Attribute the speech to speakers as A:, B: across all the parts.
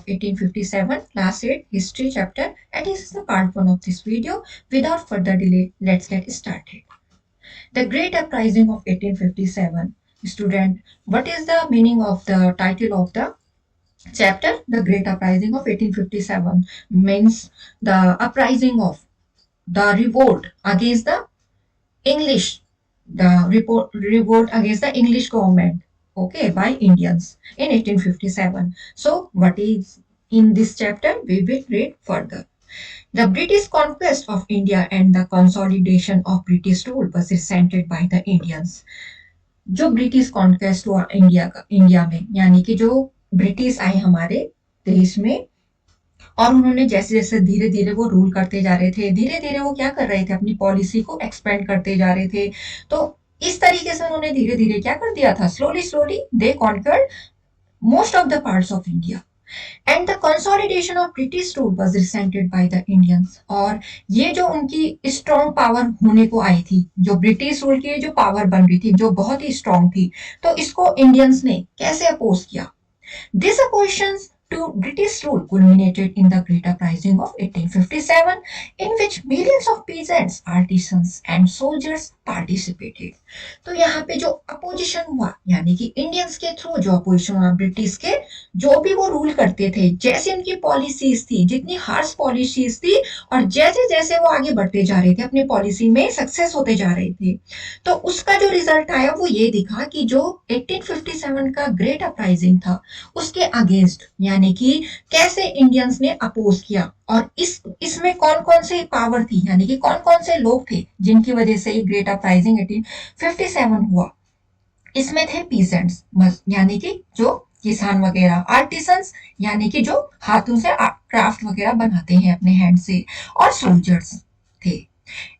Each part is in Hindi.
A: of 1857, class 8 history chapter, and this is the part 1 of this video. Without further delay, let's get started. The Great Uprising of 1857. Student, what is the meaning of the title of the chapter? The Great Uprising of 1857 means the uprising of the revolt against the English, revolt against the English government, okay, by Indians in 1857. So, what is in this chapter? We will read further. The British conquest of India and the consolidation of British rule was resented by the Indians. जो ब्रिटिश कॉन्क्वेस्ट हुआ इंडिया में, यानी कि जो ब्रिटिश आए हमारे देश में और उन्होंने जैसे जैसे धीरे धीरे वो रूल करते जा रहे थे, धीरे धीरे वो क्या कर रहे थे, अपनी पॉलिसी को एक्सपेंड करते जा रहे थे। तो इस तरीके से उन्होंने धीरे धीरे क्या कर दिया था, slowly slowly they conquered most of the parts of India and the consolidation of British rule was resented by the Indians. और ये जो उनकी स्ट्रॉन्ग पावर होने को आई थी, जो ब्रिटिश रूल की जो पावर बन रही थी, जो बहुत ही स्ट्रॉन्ग थी, तो इसको इंडियंस ने कैसे अपोज किया? This opposition to British rule culminated in the Great Uprising of 1857, in which millions of peasants, artisans and soldiers participated. तो यहाँ पे जो अपोजिशन हुआ, यानी कि इंडियंस के थ्रू जो अपोजिशन हुआ ब्रिटिश के, जो भी वो रूल करते थे, जैसे उनकी पॉलिसीज थी, जितनी हार्श पॉलिसीज थी, और जैसे जैसे वो आगे बढ़ते जा रहे थे, अपनी पॉलिसी में सक्सेस होते जा रहे थे, तो उसका जो रिजल्ट आया वो ये दिखा कि जो 1857 का ग्रेट अपराइजिंग था, उसके अगेंस्ट यानी कि कैसे इंडियंस ने अपोज किया, और इसमें कौन कौन से पावर थी, यानी कि कौन कौन से लोग थे जिनकी वजह से ये ग्रेट अपराइजिंग 1857 हुआ। इसमें थे पीजेंट्स, यानी कि जो किसान वगैरह, आर्टिसंस यानी कि जो हाथों से क्राफ्ट वगैरह बनाते हैं अपने हैंड से, और सोल्जर्स थे।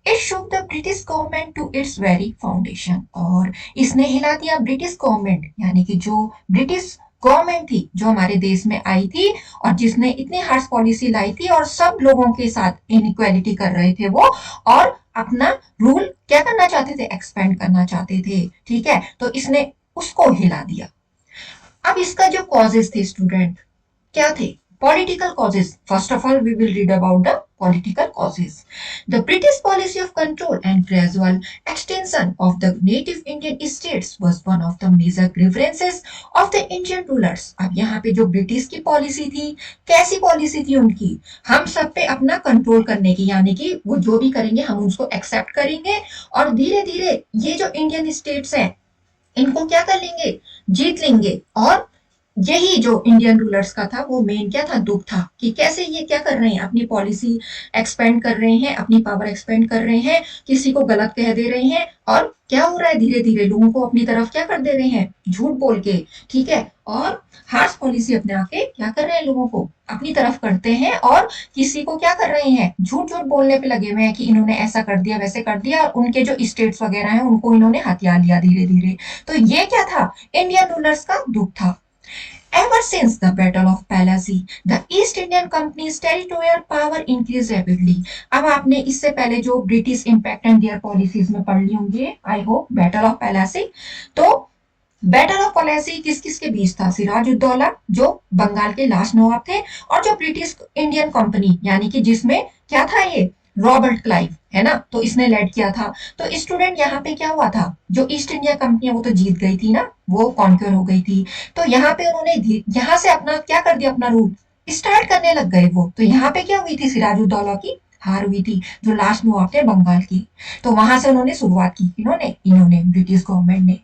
A: It shook the British government to its very foundation, और इसने हिला दिया ब्रिटिश गवर्नमेंट, यानी कि जो ब्रिटिश गवर्नमेंट थी जो हमारे देश में आई थी और जिसने इतनी हार्श पॉलिसी लाई थी और सब लोगों के साथ इनइक्वालिटी कर रहे थे वो, और अपना रूल क्या करना चाहते थे, एक्सपेंड करना चाहते थे, ठीक है। तो इसने उसको हिला दिया। अब इसका जो कॉजेस थे स्टूडेंट, क्या थे? Political causes. First of all, we will read about the political causes. The British policy of control and gradual extension of the native Indian states was one of the major grievances of the Indian rulers. अब यहाँ पे जो ब्रिटिश की पॉलिसी थी, कैसी पॉलिसी थी उनकी? हम सब पे अपना कंट्रोल करने की, यानी कि वो जो भी करेंगे हम उसको एक्सेप्ट करेंगे, और धीरे धीरे ये जो इंडियन स्टेट्स हैं इनको क्या कर लेंगे, जीत लेंगे। और यही जो इंडियन रूलर्स का था वो मेन क्या था, दुख था कि कैसे ये क्या कर रहे हैं, अपनी पॉलिसी एक्सपेंड कर रहे हैं, अपनी पावर एक्सपेंड कर रहे हैं, किसी को गलत कह दे रहे हैं, और क्या हो रहा है, धीरे धीरे लोगों को अपनी तरफ क्या कर दे रहे हैं, झूठ बोल के, ठीक है, और हार्श पॉलिसी अपने आके क्या कर रहे हैं, लोगों को अपनी तरफ करते हैं, और किसी को क्या कर रहे हैं, झूठ झूठ बोलने पे लगे हुए हैं कि इन्होंने ऐसा कर दिया, वैसे कर दिया, और उनके जो स्टेट्स वगैरह हैं उनको इन्होंने हथिया लिया धीरे धीरे। तो ये क्या था, इंडियन रूलर्स का दुख था। Ever since the Battle of Plassey, the East Indian Company's territorial power increased rapidly. अब आपने इससे पहले जो British impact and there policies में पढ़ ली होंगे, I hope, battle of Plassey. तो बैटल ऑफ प्लासी किस किस के बीच था? सिराजुद्दौला जो बंगाल के लास्ट नवाब थे, और जो ब्रिटिश इंडियन कंपनी, यानी कि जिसमें क्या था, ये रॉबर्ट क्लाइव है ना, तो इसने लेड किया था। तो स्टूडेंट यहाँ पे क्या हुआ था, जो ईस्ट इंडिया कंपनी है वो तो जीत गई थी ना, वो कॉन्क्योर हो गई थी। तो यहाँ पे उन्होंने यहाँ से अपना क्या कर दिया, अपना रूल स्टार्ट करने लग गए वो। तो यहाँ पे क्या हुई थी, सिराजुद्दौला की हार हुई थी, जो लास्ट नवाब थे बंगाल की। तो वहां से उन्होंने शुरुआत की, इन्होंने ब्रिटिश गवर्नमेंट ने।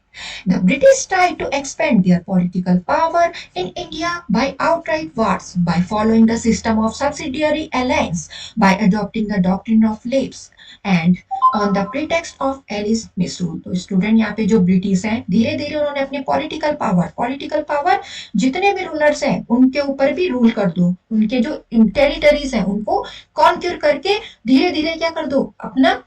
A: The British tried to expand their political power in India by outright wars, by following the system of subsidiary alliance, by adopting the doctrine of leaves, and on the pretext of Alice misrule. तो स्टूडेंट यहाँ पे जो ब्रिटिश हैं, धीरे धीरे उन्होंने अपने पॉलिटिकल पावर जितने भी रूलर्स हैं उनके ऊपर भी रूल कर दो, उनके जो टेरिटरीज हैं उनको कॉन्क्यूर करके धीरे धीरे क्या कर दो, अपना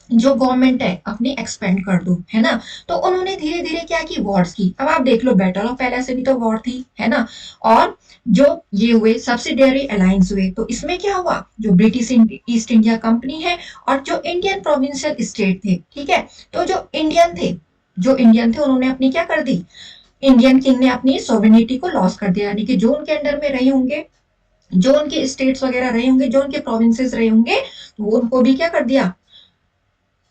A: जो गवर्नमेंट है अपनी एक्सपेंड कर दो, है ना। तो उन्होंने धीरे धीरे क्या की, वॉर्स की। अब आप देख लो, बैटल ऑफ प्लासी भी तो वॉर थी, है ना। और जो ये हुए सब्सिडियरी अलायंस हुए, तो इसमें क्या हुआ, जो ब्रिटिश ईस्ट इंडिया कंपनी है और जो इंडियन प्रोविंशियल स्टेट थे, ठीक है, तो जो इंडियन थे उन्होंने अपनी क्या कर दी, इंडियन किंग ने अपनी सोवेनिटी को लॉस कर दिया, यानी कि जो उनके अंडर में रहे होंगे, जो उनके स्टेट्स वगैरह रहे होंगे, जो उनके प्रोविंसेस रहे होंगे, तो वो उनको भी क्या कर दिया,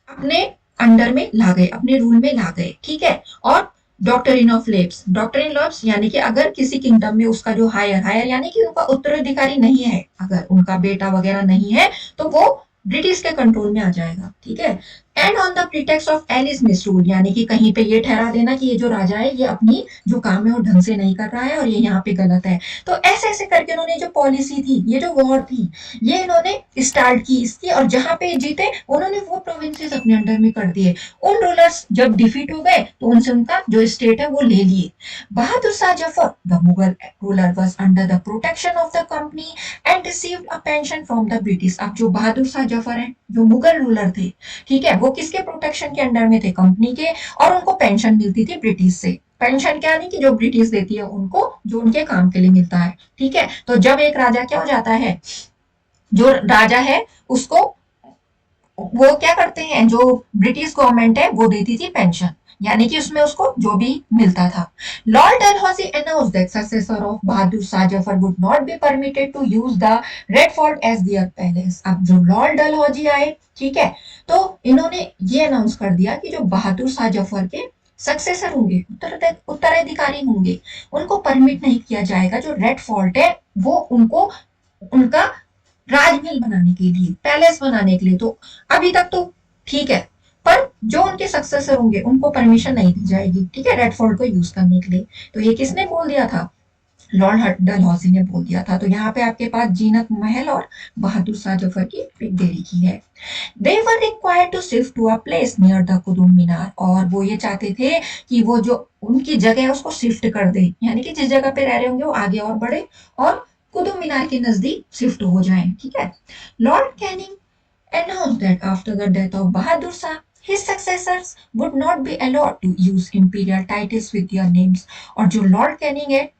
A: अपने अंडर में ला गए, अपने रूल में ला गए, ठीक है। और doctrine of lapse, doctrine Loops यानी कि अगर किसी किंगडम में उसका जो हायर हायर यानी कि उनका उत्तराधिकारी नहीं है, अगर उनका बेटा वगैरह नहीं है, तो वो ब्रिटिश के कंट्रोल में आ जाएगा, ठीक है। And on the pretext of Ellis misrule, यानी कि कहीं पे ये ठहरा देना कि ये जो राजा है ये अपनी जो काम है वो ढंग से नहीं कर रहा है और ये यहाँ पे गलत है। तो ऐसे ऐसे करके उन्होंने जो पॉलिसी थी, ये जो वॉर थी, ये इन्होंने स्टार्ट की इसकी, और जहां पे जीते उन्होंने वो प्रोविंसेस अपने अंडर में कर दिए। उन रूलर्स जब डिफीट हो गए तो उनसे उनका जो स्टेट है वो ले लिए। Bahadur Shah Zafar the Mughal ruler was under the protection of the company and received a pension from the British. अब जो बहादुर शाह जफर है, जो मुगल रूलर थे, ठीक है, वो किसके प्रोटेक्शन के अंडर में थे, कंपनी के, और उनको पेंशन मिलती थी ब्रिटिश से। पेंशन क्या नहीं कि जो ब्रिटिश देती है उनको, जो उनके काम के लिए मिलता है, ठीक है। तो जब एक राजा क्या हो जाता है, जो राजा है उसको वो क्या करते हैं, जो ब्रिटिश गवर्नमेंट है वो देती थी पेंशन, यानी कि उसमें उसको जो भी मिलता था। Lord Dalhousie announced that successor of Bahadur Shah Zafar would not be permitted to use the red fort as their palace. अब जो लॉर्ड डलहौजी आए, ठीक है, तो इन्होंने ये अनाउंस कर दिया कि जो बहादुर शाह जफर के सक्सेसर होंगे, उत्तराधिकारी होंगे, उनको परमिट नहीं किया जाएगा जो रेड फोर्ट है वो उनको उनका राजमहल बनाने के लिए, पैलेस बनाने के लिए। तो अभी तक तो ठीक है, पर जो उनके सक्सेसर होंगे उनको परमिशन नहीं दी जाएगी, ठीक है, रेड फोर्ट को यूज करने के लिए। तो ये किसने बोल दिया था, लॉर्ड डलहौजी ने बोल दिया था। तो यहाँ पे आपके पास जीनत महल और बहादुर शाह जफर की पिक दे रखी है। They were required to shift to a place near the Qutub Minar, और वो ये चाहते थे कि वो जो उनकी जगह है उसको शिफ्ट कर दे, यानी कि जिस जगह पे रह रहे होंगे वो आगे और बढ़े और कुतुब मीनार के नजदीक शिफ्ट हो जाए, ठीक है। Lord Canning announced that after the death of Bahadur Shah, his successors would not be allowed to use imperial titles with their names। और जो लॉर्ड कैनिंग है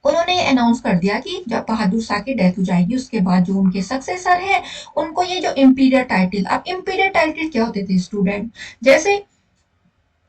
A: उन्होंने अनाउंस कर दिया कि जब बहादुर शाह की डेथ हो जाएगी उसके बाद जो उनके सक्सेसर है उनको ये जो इंपीरियल टाइटल, अब इंपीरियल टाइटल क्या होते थे स्टूडेंट, जैसे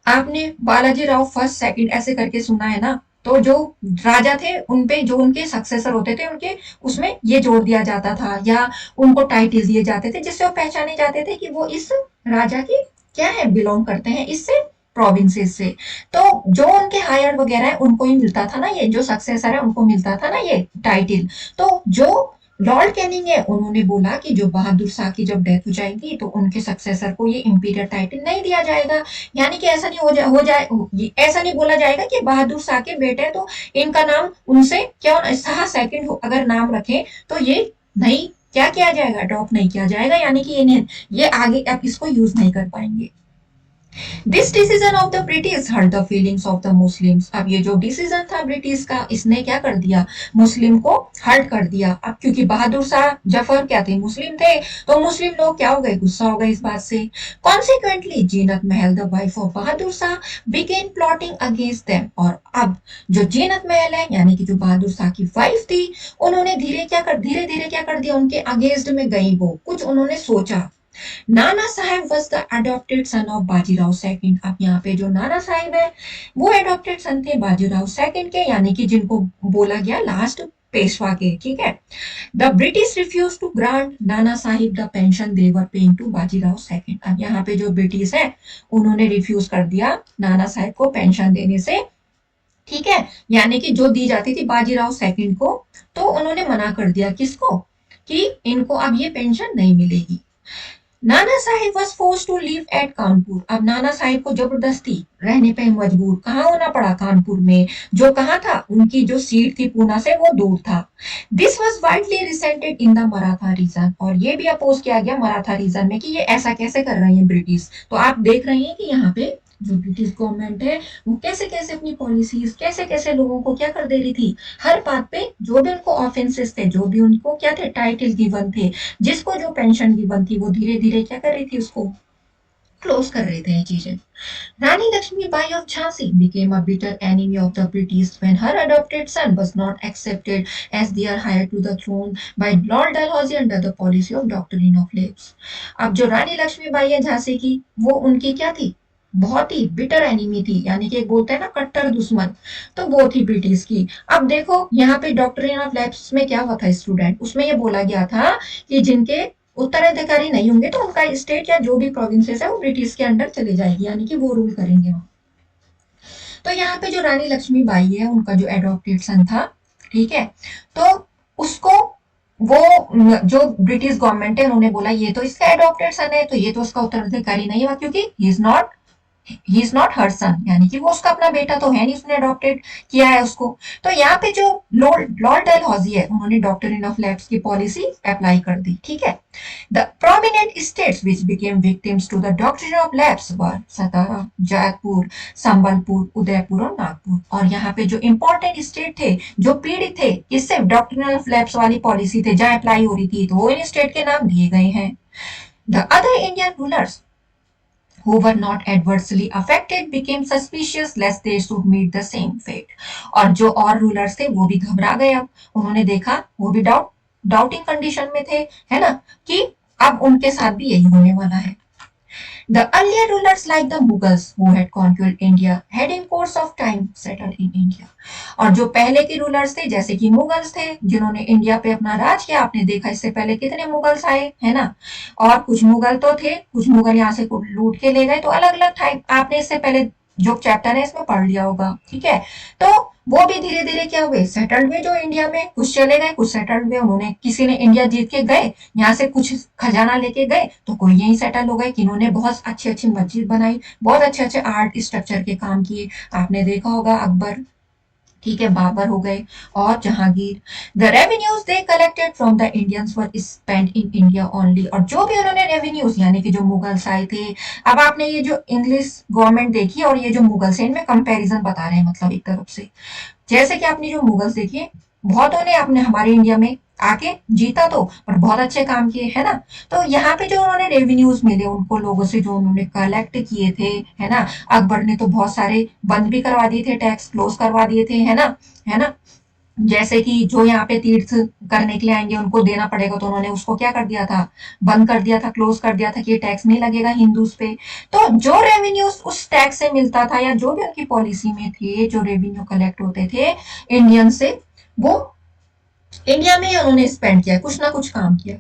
A: आपने बालाजी राव फर्स्ट सेकंड ऐसे करके सुना है ना, तो जो राजा थे उनपे जो उनके सक्सेसर होते थे उनके उसमें ये जोड़ दिया जाता था, या उनको टाइटल दिए जाते थे जिससे वो पहचाने जाते थे कि वो इस राजा की क्या है, बिलोंग करते हैं इससे प्रोविंसेस से। तो जो उनके हायर वगैरह है उनको ही मिलता था ना, ये जो सक्सेसर है उनको मिलता था ना ये टाइटल। तो जो लॉर्ड कैनिंग है उन्होंने बोला कि जो बहादुर शाह की जब डेथ हो जाएगी तो उनके सक्सेसर को ये इंपीरियल टाइटल नहीं दिया जाएगा, यानी कि ऐसा नहीं हो जाए, ऐसा नहीं बोला जाएगा कि बहादुर शाह के बेटे तो इनका नाम उनसे क्यों शाह सेकंड अगर नाम रखें तो ये नहीं क्या किया जाएगा, अडॉप्ट नहीं किया जाएगा, यानी कि ये आगे आप इसको यूज नहीं कर पाएंगे। This decision of the British hurt the feelings of the Muslims. अब ये जो डिसीजन था ब्रिटिश का, इसने क्या कर दिया, मुस्लिम को हर्ट कर दिया। अब क्योंकि बहादुर शाह जफर क्या थे, मुस्लिम थे, तो मुस्लिम लोग क्या हो गए, गुस्सा हो गए इस बात से। Consequently Zeenat Mahal the wife of Bahadur Shah began plotting against them. और अब जो जीनत महल है यानी कि जो बहादुर शाह की वाइफ थी, उन्होंने धीरे धीरे क्या कर दिया, उनके अगेंस्ट में गई, वो कुछ उन्होंने सोचा। Nana Saheb was the adopted son of Bajirao second. अब यहाँ पे जो नाना साहिब है वो अडॉप्टेड सन थे बाजीराव सेकंड के, यानी कि जिनको बोला गया लास्ट पेशवा के, ठीक है। The British refuse to grant Nana Sahib the pension they were paying to Bajirao second. अब यहाँ पे जो ब्रिटिश है उन्होंने रिफ्यूज कर दिया नाना साहिब को पेंशन देने से, ठीक है, यानी कि जो दी जाती थी बाजीराव सेकंड को, तो उन्होंने मना कर दिया किसको, कि इनको अब ये पेंशन नहीं मिलेगी। Nana Sahib was force to live at Kanpur. अब नाना साहिब को जबरदस्ती रहने पे मजबूर कहाँ होना पड़ा, कानपुर में, जो कहाँ था, उनकी जो सीट थी पूना से वो दूर था। This was widely resented in the Maratha region, और ये भी अपोज किया गया मराठा रीजन में कि ये ऐसा कैसे कर रहे हैं ब्रिटिश। तो आप देख रहे हैं कि यहाँ पे जो ब्रिटिश गवर्नमेंट है वो कैसे कैसे अपनी पॉलिसीज कैसे कैसे लोगों को क्या कर दे रही थी, हर बात पे जो भी उनको ऑफेंसेस थे, जो भी उनको क्या थे टाइटल गिवन थे, जिसको जो पेंशन गिवन थी, वो धीरे धीरे क्या कर रही थी, उसको क्लोज कर रहे थे ये चीजें। रानी Lakshmibai of Jhansi became a bitter enemy of the British when her adopted son was not accepted as the heir to the throne by Lord Dalhousie under the policy of doctrine of lapse। अब जो रानी लक्ष्मीबाई है झांसी की, वो उनकी क्या थी, बहुत ही बिटर एनिमी थी, यानी कि एक बोलते हैं ना कट्टर दुश्मन, तो वो थी ब्रिटिश की। अब देखो यहाँ पे डॉक्ट्रिन ऑफ लैप्स में क्या हुआ था स्टूडेंट, उसमें ये बोला गया था कि जिनके उत्तराधिकारी नहीं होंगे तो उनका स्टेट या जो भी प्रोविंसेस है वो ब्रिटिश के अंडर चले जाएगी, यानी कि वो रूल करेंगे। तो यहाँ पे जो रानी लक्ष्मीबाई है उनका जो एडॉप्टेड सन था, ठीक है, तो उसको वो जो ब्रिटिश गवर्नमेंट है उन्होंने बोला ये तो इसका एडॉप्टेड सन है, तो ये तो उसका उत्तराधिकारी नहीं हुआ क्योंकि ही इज नॉट हर सन, यानी कि वो उसका अपना बेटा तो है नहीं, उसने अडॉप्टेड किया है उसको। तो यहाँ पे जो लॉर्ड लॉर्ड डलहौजी है उन्होंने डॉक्ट्रिन ऑफ लैप्स की पॉलिसी अप्लाई कर दी, ठीक है। The prominent states which became victims to the doctrine of lapse were Satara, Jaipur, Sambalpur, Udaipur और नागपुर। और यहाँ पे जो इंपॉर्टेंट स्टेट थे जो पीड़ित थे इससे डॉक्ट्रिन ऑफ लैप्स वाली पॉलिसी थे जहाँ अप्लाई हो रही थी, तो वो इन स्टेट के नाम दिए गए हैं। The other Indian rulers who were not adversely affected became suspicious lest they should meet the same fate। और जो और रूलर्स थे वो भी घबरा गए, अब उन्होंने देखा वो भी डाउटिंग कंडीशन में थे, है ना, कि अब उनके साथ भी यही होने वाला है। The earlier rulers like the Mughals who had conquered India had in course of time settled in India। और जो पहले के रूलर्स थे जैसे कि मुगल्स थे जिन्होंने इंडिया पे अपना राज किया, आपने देखा इससे पहले कितने मुगल्स आए, है ना, और कुछ मुगल तो थे, कुछ मुगल यहाँ से लूट के ले गए, तो अलग अलग टाइप आपने इससे पहले जो चैप्टर है इसमें पढ़ लिया होगा, ठीक है। तो वो भी धीरे धीरे क्या हुए, सेटल्ड हुए, जो इंडिया में कुछ चले गए कुछ सेटल्ड हुए, उन्होंने किसी ने इंडिया जीत के गए यहाँ से कुछ खजाना लेके गए तो कोई यहीं सेटल हो गए, किन्होंने बहुत अच्छी अच्छी मस्जिद बनाई, बहुत अच्छे अच्छे आर्ट स्ट्रक्चर के काम किए, आपने देखा होगा अकबर, ठीक है, बाबर हो गए और Jahangir. The revenues they collected from the Indians were spent in India only. और जो भी उन्होंने रेवेन्यूज यानी कि जो मुगल्स आए थे, अब आपने ये जो इंग्लिश गवर्नमेंट देखी और ये जो मुगल्स है इनमें कंपैरिजन बता रहे हैं, मतलब एक तरफ से जैसे कि आपने जो मुगल्स देखिए बहुतों ने अपने हमारे इंडिया में आके जीता तो पर बहुत अच्छे काम किए, है ना। तो यहाँ पे जो उन्होंने रेवेन्यूज मिले उनको लोगों से जो उन्होंने कलेक्ट किए थे, है ना, अकबर ने तो बहुत सारे बंद भी करवा दिए थे, टैक्स क्लोज करवा दिए थे, है ना, है ना। जैसे कि जो यहाँ पे तीर्थ करने के लिए आएंगे उनको देना पड़ेगा, तो उन्होंने उसको क्या कर दिया था, बंद कर दिया था, क्लोज कर दिया था कि ये टैक्स नहीं लगेगा हिंदूज पे। तो जो रेवेन्यू उस टैक्स से मिलता था या जो भी उनकी पॉलिसी में थे जो रेवेन्यू कलेक्ट होते थे इंडियन से, वो इंडिया में ही उन्होंने स्पेंड किया, कुछ ना कुछ काम किया।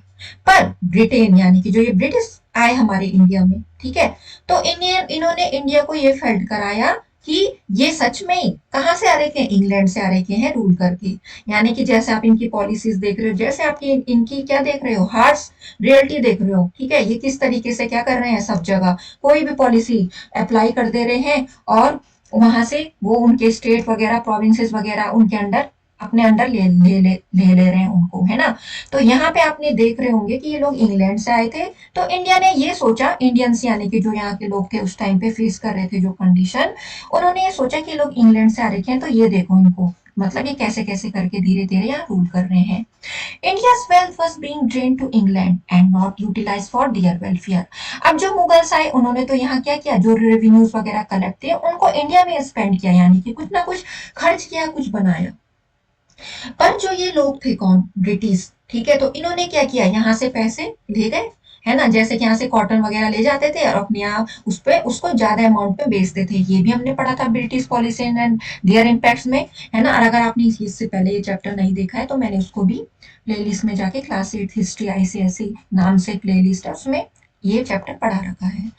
A: पर ब्रिटेन यानी कि जो ये ब्रिटिश आए हमारे इंडिया में, ठीक है, तो इन्होंने इंडिया को ये फेल्ट कराया कि ये सच में ही कहाँ से आ रहे थे, इंग्लैंड से आ रहे हैं रूल करके। यानी कि जैसे आप इनकी पॉलिसीज देख रहे हो, जैसे आप इनकी क्या देख रहे हो, हार्श रियलिटी देख रहे हो, ठीक है, ये किस तरीके से क्या कर रहे हैं, सब जगह कोई भी पॉलिसी अप्लाई कर दे रहे हैं और वहां से वो उनके स्टेट वगैरह प्रोविंसेस वगैरह उनके अंडर अपने अंडर ले रहे हैं उनको, है ना। तो यहाँ पे आपने देख रहे होंगे कि ये लोग इंग्लैंड से आए थे, तो इंडिया ने ये सोचा, इंडियंस यानी कि जो यहाँ के लोग थे उस टाइम पे फेस कर रहे थे जो कंडीशन, उन्होंने ये सोचा कि लोग इंग्लैंड से आ रहे हैं तो ये देखो इनको, मतलब ये कैसे कैसे करके धीरे धीरे यहाँ रूल कर रहे हैं। India's wealth was being drain to England and not utilize for their welfare. अब जो मुगल्स आए उन्होंने तो यहाँ क्या किया, जो रेवेन्यूज वगैरह कलेक्ट थे उनको इंडिया में स्पेंड किया, यानी कि कुछ ना कुछ खर्च किया, कुछ बनाया। पर जो ये लोग थे कौन, ब्रिटिश, ठीक है, तो इन्होंने क्या किया, यहाँ से पैसे ले गए, है ना, जैसे कि यहाँ से कॉटन वगैरह ले जाते थे और अपने यहाँ उस पे उसको ज्यादा अमाउंट में बेचते थे, ये भी हमने पढ़ा था British policy and their impacts में, है ना। और अगर आपने इससे पहले ये चैप्टर नहीं देखा है तो मैंने उसको भी प्लेलिस्ट में जाके क्लास 8 हिस्ट्री आईसीएसई नाम से प्लेलिस्ट है, उसमें ये चैप्टर पढ़ा रखा है।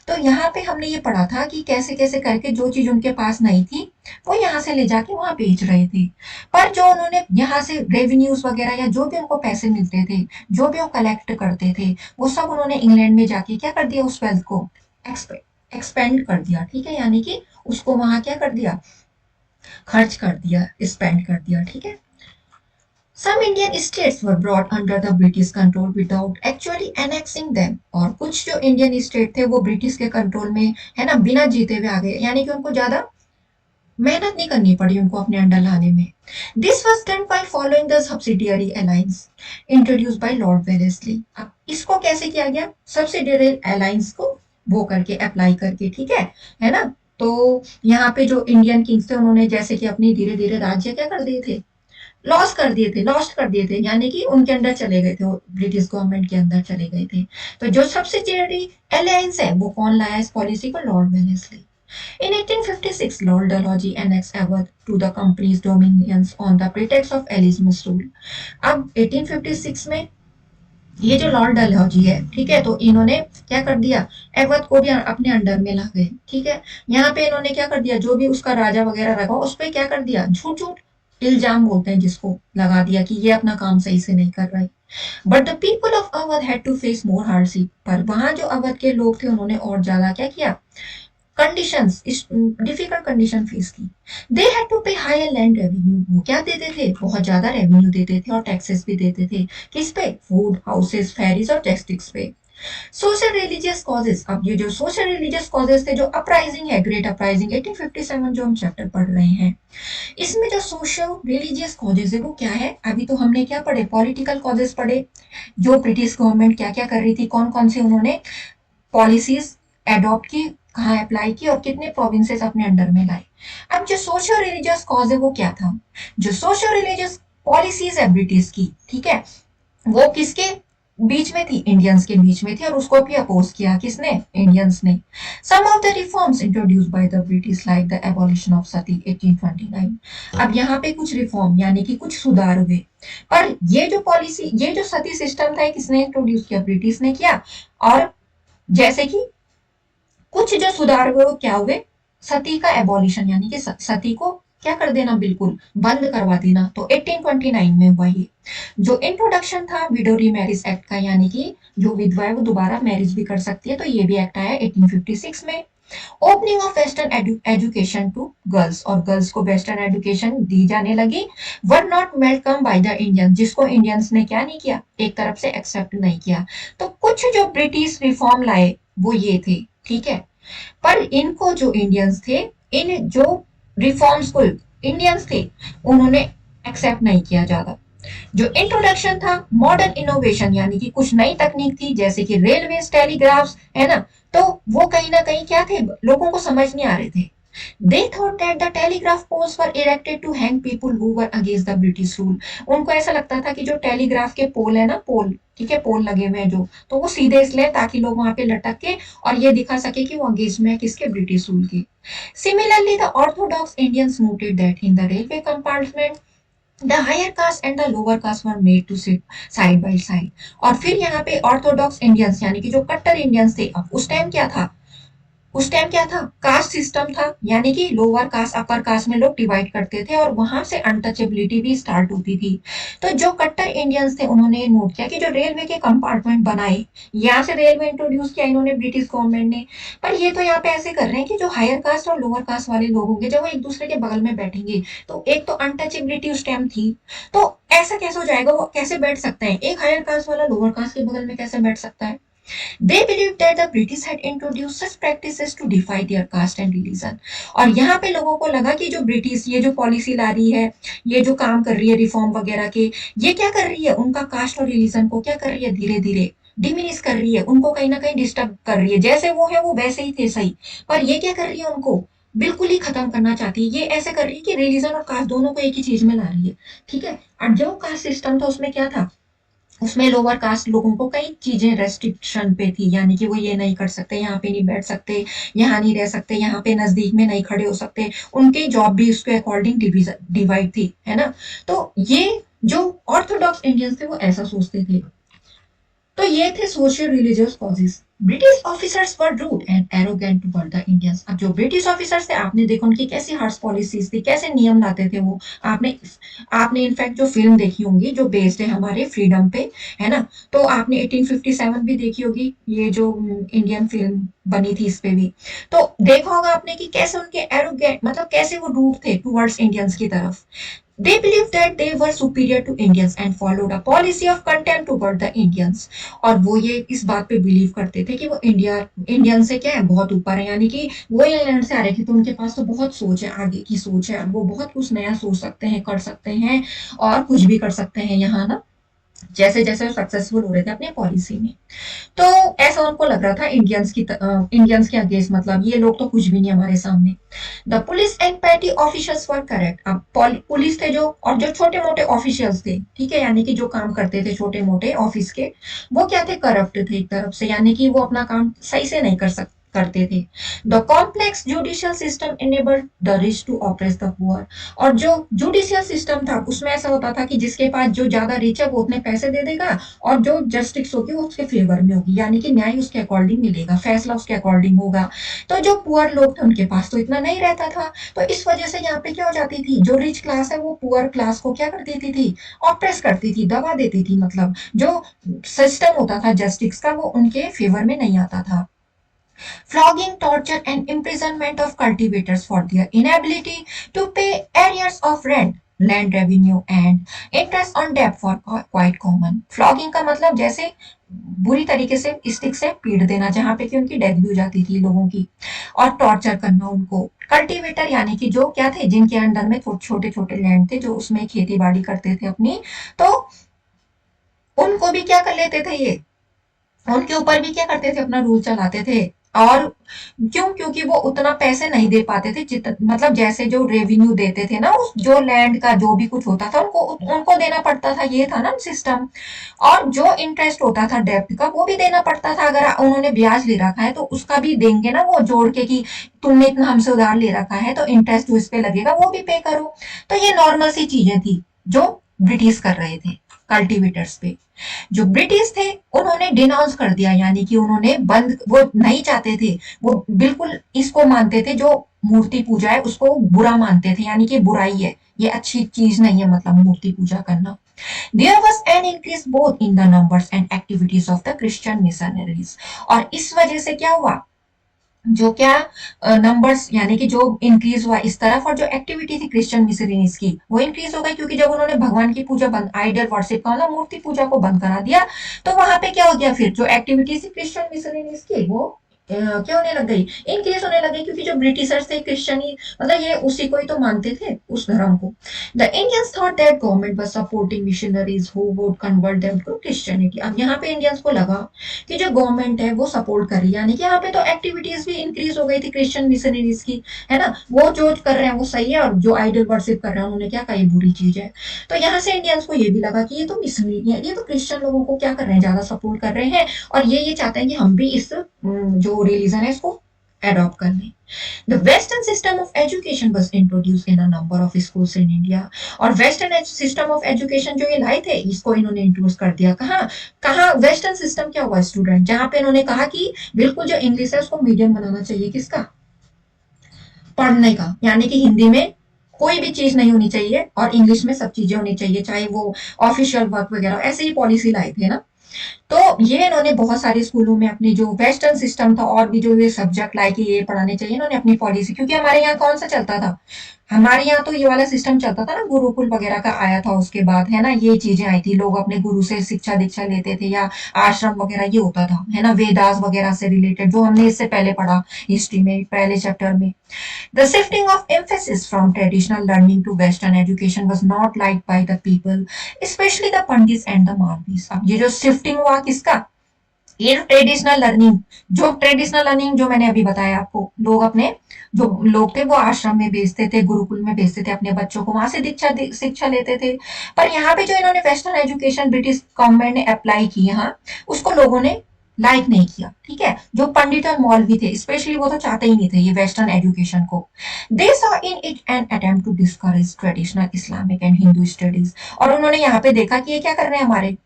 A: तो यहाँ पे हमने ये पढ़ा था कि कैसे कैसे करके जो चीज उनके पास नहीं थी वो यहाँ से ले जाके वहां बेच रहे थे। पर जो उन्होंने यहाँ से रेवेन्यूज वगैरह या जो भी उनको पैसे मिलते थे, जो भी वो कलेक्ट करते थे, वो सब उन्होंने इंग्लैंड में जाके क्या कर दिया, उस वेल्थ को एक्सपेंड कर दिया, ठीक है, यानी कि उसको वहां क्या कर दिया, खर्च कर दिया, स्पेंड कर दिया, ठीक है। Some Indian states were brought under the British control without actually annexing them। और कुछ जो इंडियन स्टेट थे वो ब्रिटिश के कंट्रोल में, है ना, बिना जीते हुए आ गए, यानी कि उनको ज्यादा मेहनत नहीं करनी पड़ी उनको अपने अंडर लाने में। This was done by following the subsidiary alliance introduce by Lord Wellesley. अब इसको कैसे किया गया, सब्सिडियरी अलायंस को वो करके अप्लाई करके, ठीक है ना। तो यहाँ पे जो इंडियन किंग्स थे उन्होंने जैसे कि अपनी धीरे धीरे राज्य क्या कर दिए थे, लॉस्ट कर दिए थे, यानी कि उनके अंडर चले गए थे, वो ब्रिटिश गवर्नमेंट के अंदर चले गए थे। तो जो सब्सिडियरी अलायंस है वो कौन लाया इस पॉलिसी को? Lord Wellesley. In 1856, Lord Dalhousie annexed Awadh to the company's dominions on the pretext of Elizabeth's rule. अब 1856 में ये जो लॉर्ड डलहौजी है, ठीक है, तो इन्होंने क्या कर दिया, अवध को भी अपने अंडर में ला गए, ठीक है। यहाँ पे इन्होंने क्या कर दिया, जो भी उसका राजा वगैरह रखा उस पर क्या कर दिया, झूठ झूठ इल्जाम बोलते हैं जिसको, लगा दिया कि ये अपना काम सही से नहीं कर रहा है। But the people of Awadh had to face more hardship, पर वहां जो अवध के लोग थे उन्होंने और ज्यादा क्या किया, कंडीशंस, डिफिकल्ट कंडीशन फेस की। दे हैड टू पे हायर लैंड रेवेन्यू, वो क्या देते थे, बहुत ज्यादा रेवेन्यू देते थे और टैक्सेस भी देते थे। किस पे? फूड, हाउसेस, फेरीज और जस्टिस पे। सोशल रिलीजियस कॉजेस, अब ये जो सोशल रिलीजियस कॉजेस थे, जो अपराइजिंग है, ग्रेट अपराइजिंग 1857 जो हम चैप्टर पढ़ रहे हैं, इसमें जो सोशल रिलीजियस कॉजेस है वो क्या है? अभी तो हमने क्या पढ़े, पॉलिटिकल कॉजेस पढ़े, जो ब्रिटिश गवर्नमेंट क्या क्या कर रही थी, कौन कौन से उन्होंने पॉलिसीज एडॉप्ट की, कहाँ अप्लाई की और कितने प्रोविंसेस अपने अंडर में लाए। अब जो सोशल रिलीजियस कॉज है वो क्या था? जो सोशल रिलीजियस पॉलिसीज है ब्रिटिश की, ठीक है, वो किसके बीच में थी? इंडियंस के बीच में थी, और उसको भी अपोज किया किसने? इंडियंस ने। Some of the reforms introduced by the British like the abolition of sati 1829। अब यहाँ पे कुछ रिफॉर्म यानी कि कुछ सुधार हुए, पर ये जो पॉलिसी, ये जो सती सिस्टम था, किसने इंट्रोड्यूस किया? ब्रिटिश ने किया। और जैसे कि कुछ जो सुधार हुए वो क्या हुए? सती का एबॉलिशन यानी कि सती को क्या कर देना, बिल्कुल बंद करवा देना, तो 1829 में हुआ ये। जो इंट्रोडक्शन था विडो मैरिज एक्ट का, यानी कि जो विधवा है वो दोबारा मैरिज भी कर सकती है, तो ये भी एक्ट आया 1856 में। Opening of western education to girls, और गर्ल्स को वेस्टर्न एजुकेशन दी जाने लगी। Were not welcome by the Indian, जिसको इंडियंस ने क्या नहीं किया, एक तरफ से एक्सेप्ट नहीं किया। तो कुछ जो ब्रिटिश रिफॉर्म लाए वो ये थे, ठीक है, पर इनको जो इंडियंस थे, इन जो रिफॉर्म्स को इंडियंस थे उन्होंने एक्सेप्ट नहीं किया ज्यादा। जो इंट्रोडक्शन था मॉडर्न इनोवेशन, यानी कि कुछ नई तकनीक थी, जैसे कि रेलवे, टेलीग्राफ्स, है ना, तो वो कहीं ना कहीं क्या थे, लोगों को समझ नहीं आ रहे थे। They thought that the telegraph poles were erected to hang people who were against the British rule. उनको ऐसा लगता था कि जो टेलीग्राफ के पोल है ना, पोल, ठीक है, पोल लगे हुए हैं जो, तो वो सीधे इसलिए ताकि लोग वहां पे लटक के और ये दिखा सके कि वो अंग्रेज में है किसके, ब्रिटिश रूल के। Similarly, the Orthodox Indians noted that in the railway compartment the higher caste and the lower caste were made to sit side by side. और फिर यहाँ पे ऑर्थोडॉक्स इंडियंस यानी कि जो कट्टर इंडियंस थे, अब उस टाइम क्या था, उस टाइम क्या था, कास्ट सिस्टम था, यानी कि लोअर कास्ट अपर कास्ट में लोग डिवाइड करते थे और वहां से अनटचेबिलिटी भी स्टार्ट होती थी। तो जो कट्टर इंडियंस थे उन्होंने नोट किया कि जो रेलवे के कंपार्टमेंट बनाए, यहाँ से रेलवे इंट्रोड्यूस किया इन्होंने, ब्रिटिश गवर्नमेंट ने, पर ये तो यहाँ पे ऐसे कर रहे हैं कि जो हायर कास्ट और लोअर कास्ट वाले लोग होंगे जब वो एक दूसरे के बगल में बैठेंगे, तो एक तो अनटचेबिलिटी उस टाइम थी, तो ऐसा कैसे हो जाएगा, वो कैसे बैठ सकते हैं, एक हायर कास्ट वाला लोअर कास्ट के बगल में कैसे बैठ सकता है? They believed that the British had introduced such practices to defy their caste and religion. और यहाँ पे लोगों को लगा कि जो ब्रिटिश ये जो पॉलिसी ला रही है, ये जो काम कर रही है रिफॉर्म वगैरह के, ये क्या कर रही है, उनका कास्ट और रिलीजन को क्या कर रही है, धीरे धीरे डिमिनिश कर रही है, उनको कहीं ना कहीं डिस्टर्ब कर रही है। जैसे वो है वो वैसे ही थे सही, पर ये क्या कर रही है, उनको बिल्कुल ही खत्म करना चाहती है। ये ऐसे कर रही है कि रिलीजन और कास्ट दोनों को एक ही चीज में ला रही है, ठीक है। और जो कास्ट सिस्टम था उसमें क्या था, उसमें लोअर कास्ट लोगों को कई चीजें रेस्ट्रिक्शन पे थी, यानी कि वो ये नहीं कर सकते, यहाँ पे नहीं बैठ सकते, यहाँ नहीं रह सकते, यहाँ पे नजदीक में नहीं खड़े हो सकते, उनकी जॉब भी उसके अकॉर्डिंग डिवाइड थी, है ना। तो ये जो ऑर्थोडॉक्स इंडियंस थे वो ऐसा सोचते थे। तो ये थे social religious causes. British officers were rude and arrogant toward the Indians. अब जो ब्रिटिश ऑफिसर्स थे आपने देखा उनकी कैसी हार्श पॉलिसीज थी, कैसे नियम लाते थे वो, आपने आपने इनफैक्ट जो फिल्म देखी होंगी जो बेस्ड है हमारे फ्रीडम पे, है ना, तो आपने 1857 भी देखी होगी, ये जो इंडियन फिल्म बनी थी इस पे भी, तो देखा होगा आपने कि कैसे उनके एरोगेंट, मतलब कैसे वो रूड थे टुवर्ड्स इंडियंस की तरफ। They believed that they were superior to Indians and followed a policy of contempt toward the Indians. और वो ये इस बात पे बिलीव करते थे कि वो इंडियन से क्या है, बहुत ऊपर है, यानी कि वो इंग्लैंड से आ रहे थे तो उनके पास तो बहुत सोच है, आगे की सोच है, वो बहुत कुछ नया सोच सकते हैं, कर सकते हैं और कुछ भी कर सकते हैं यहाँ ना। जैसे जैसे वो सक्सेसफुल हो रहे थे अपनी पॉलिसी में। तो ऐसा उनको लग रहा था इंडियंस के अगेंस्ट, मतलब ये लोग तो कुछ भी नहीं हमारे सामने। The police and petty officials were correct. अब पुलिस थे जो, और जो छोटे मोटे ऑफिशियल्स थे, ठीक है, यानी कि जो काम करते थे छोटे मोटे ऑफिस के, वो क्या थे, करप्ट थे एक तरफ से, यानी कि वो अपना काम सही से नहीं करते थे। The complex judicial system enabled the rich to oppress the poor. और जो जुडिशियल सिस्टम था उसमें ऐसा होता था कि जिसके पास जो ज्यादा रिच है वो उतने पैसे दे देगा, और जो जस्टिस होगी वो उसके फेवर में होगी, यानी कि न्याय उसके अकॉर्डिंग मिलेगा, फैसला उसके अकॉर्डिंग होगा। तो जो पुअर लोग थे उनके पास तो इतना नहीं रहता था। तो इस वजह से यहाँ पे क्या हो जाती थी, जो रिच क्लास है वो पुअर क्लास को क्या कर देती थी, ऑप्रेस करती थी, दबा देती थी, मतलब जो सिस्टम होता था जस्टिस का वो उनके फेवर में नहीं आता था। Flogging, torture, and imprisonment of cultivators for their inability to pay arrears of rent, land revenue, and interest on debt for quite common. Flogging का मतलब जैसे बुरी तरीके से स्टिक से पीट देना, जहां पे कि उनकी डेथ भी हो जाती थी लोगों की, और टॉर्चर करना उनको। कल्टीवेटर यानी कि जो क्या थे, जिनके अंडर में छोटे छोटे लैंड थे, जो उसमें खेती बाड़ी करते थे अपनी, तो उनको भी क्या कर लेते थे ये, उनके ऊपर भी क्या करते थे, अपना रूल चलाते थे। और क्यों, क्योंकि वो उतना पैसे नहीं दे पाते थे, मतलब जैसे जो रेवेन्यू देते थे ना, उस जो लैंड का जो भी कुछ होता था उनको उनको देना पड़ता था, ये था ना सिस्टम। और जो इंटरेस्ट होता था डेब्ट का वो भी देना पड़ता था, अगर उन्होंने ब्याज ले रखा है तो उसका भी देंगे ना वो जोड़ के, कि तुमने इतना हमसे उधार ले रखा है तो इंटरेस्ट जो इस पे लगेगा वो भी पे करो। तो ये नॉर्मल सी चीजें थी जो ब्रिटिश कर रहे थे कल्टीवेटर्स पे। जो ब्रिटिश थे उन्होंने डिनाउंस कर दिया, यानी कि उन्होंने बंद, वो नहीं चाहते थे, वो बिल्कुल इसको मानते थे, जो मूर्ति पूजा है उसको बुरा मानते थे, यानी कि बुराई है, ये अच्छी चीज नहीं है, मतलब मूर्ति पूजा करना। There was an increase both in the numbers and activities of the Christian missionaries. और इस वजह से क्या हुआ, जो क्या नंबर्स यानी कि जो इंक्रीज हुआ इस तरफ, और जो एक्टिविटी थी क्रिश्चियन मिशनरीज की वो इंक्रीज हो गई, क्योंकि जब उन्होंने भगवान की पूजा बंद, आइडल वर्शिप का मतलब मूर्ति पूजा को बंद करा दिया, तो वहां पे क्या हो गया, फिर जो एक्टिविटी थी क्रिश्चियन मिशनरीज की वो क्या होने लग गई, इंक्रीज होने लग गई, क्योंकि जो ब्रिटिशर्स थे क्रिश्चियनी, मतलब ये उसी को ही तो मानते थे, उस धर्म को। The Indians thought that government was supporting missionaries who would convert them to Christianity. अब यहाँ पे इंडियंस को लगा कि जो गवर्नमेंट है वो सपोर्ट कर रही है, यानी कि यहाँ पे तो एक्टिविटीज भी इंक्रीज हो गई थी क्रिश्चियन मिशनरीज की, है ना, वो जो कर रहे हैं वो सही है, और जो आइडल वर्शिप कर रहे हैं उन्होंने क्या कहा, ये बुरी चीज है। तो यहाँ से इंडियंस को ये भी लगा कि ये तो मिशनरी है, ये तो क्रिश्चियन लोगों को क्या कर रहे हैं, ज्यादा सपोर्ट कर रहे हैं, और ये चाहते हैं कि हम भी इस जो रिलीजन है इसको adopt कर लें। The Western system of education was introduced in a number of schools in India। और वेस्टर्न सिस्टम ऑफ एजुकेशन जो ये लाए थे इसको इन्होंने इंट्रोड्यूस कर दिया, कहाँ कहाँ वेस्टर्न सिस्टम क्या हुआ स्टूडेंट, जहाँ पे इन्होंने कहा कि बिल्कुल जो इंग्लिश है उसको मीडियम बनाना चाहिए, किसका, पढ़ने का, यानी कि हिंदी में कोई भी चीज नहीं होनी चाहिए और इंग्लिश में सब चीजें होनी चाहिए, चाहे वो ऑफिशियल वर्क वगैरह, ऐसे ही पॉलिसी लाए थे ना। तो ये इन्होंने बहुत सारे स्कूलों में अपनी जो वेस्टर्न सिस्टम था और भी जो ये सब्जेक्ट लाए कि ये पढ़ाने चाहिए, इन्होंने अपनी पॉलिसी, क्योंकि हमारे यहाँ कौन सा चलता था, हमारे यहाँ तो ये वाला सिस्टम चलता था ना, गुरुकुल वगैरह का आया था उसके बाद, है ना, ये चीजें आई थी, लोग अपने गुरु से शिक्षा दीक्षा लेते थे, या आश्रम वगैरह ये होता था, है ना, वेदास वगैरह से रिलेटेड, जो हमने इससे पहले पढ़ा हिस्ट्री में पहले चैप्टर में। The shifting of emphasis from traditional learning to Western education was not liked by the people, especially the Pandits and the Malvis। अब ये जो शिफ्टिंग हुआ किसका, ये ट्रेडिशनल लर्निंग जो मैंने अभी बताया आपको, लोग अपने जो लोग थे वो आश्रम में भेजते थे, गुरुकुल में भेजते थे अपने बच्चों को, वहां से शिक्षा लेते थे। पर यहाँ पे जो इन्होंने वेस्टर्न एजुकेशन ब्रिटिश गवर्नमेंट ने अप्लाई की यहाँ, उसको लोगों ने लाइक नहीं किया, ठीक है, जो पंडित और मौलवी थे स्पेशली वो तो चाहते ही नहीं थे ये वेस्टर्न एजुकेशन को। They saw in it an attempt to discourage traditional Islamic and Hindu studies. और उन्होंने यहाँ पे देखा कि ये क्या कर रहे हैं, हमारे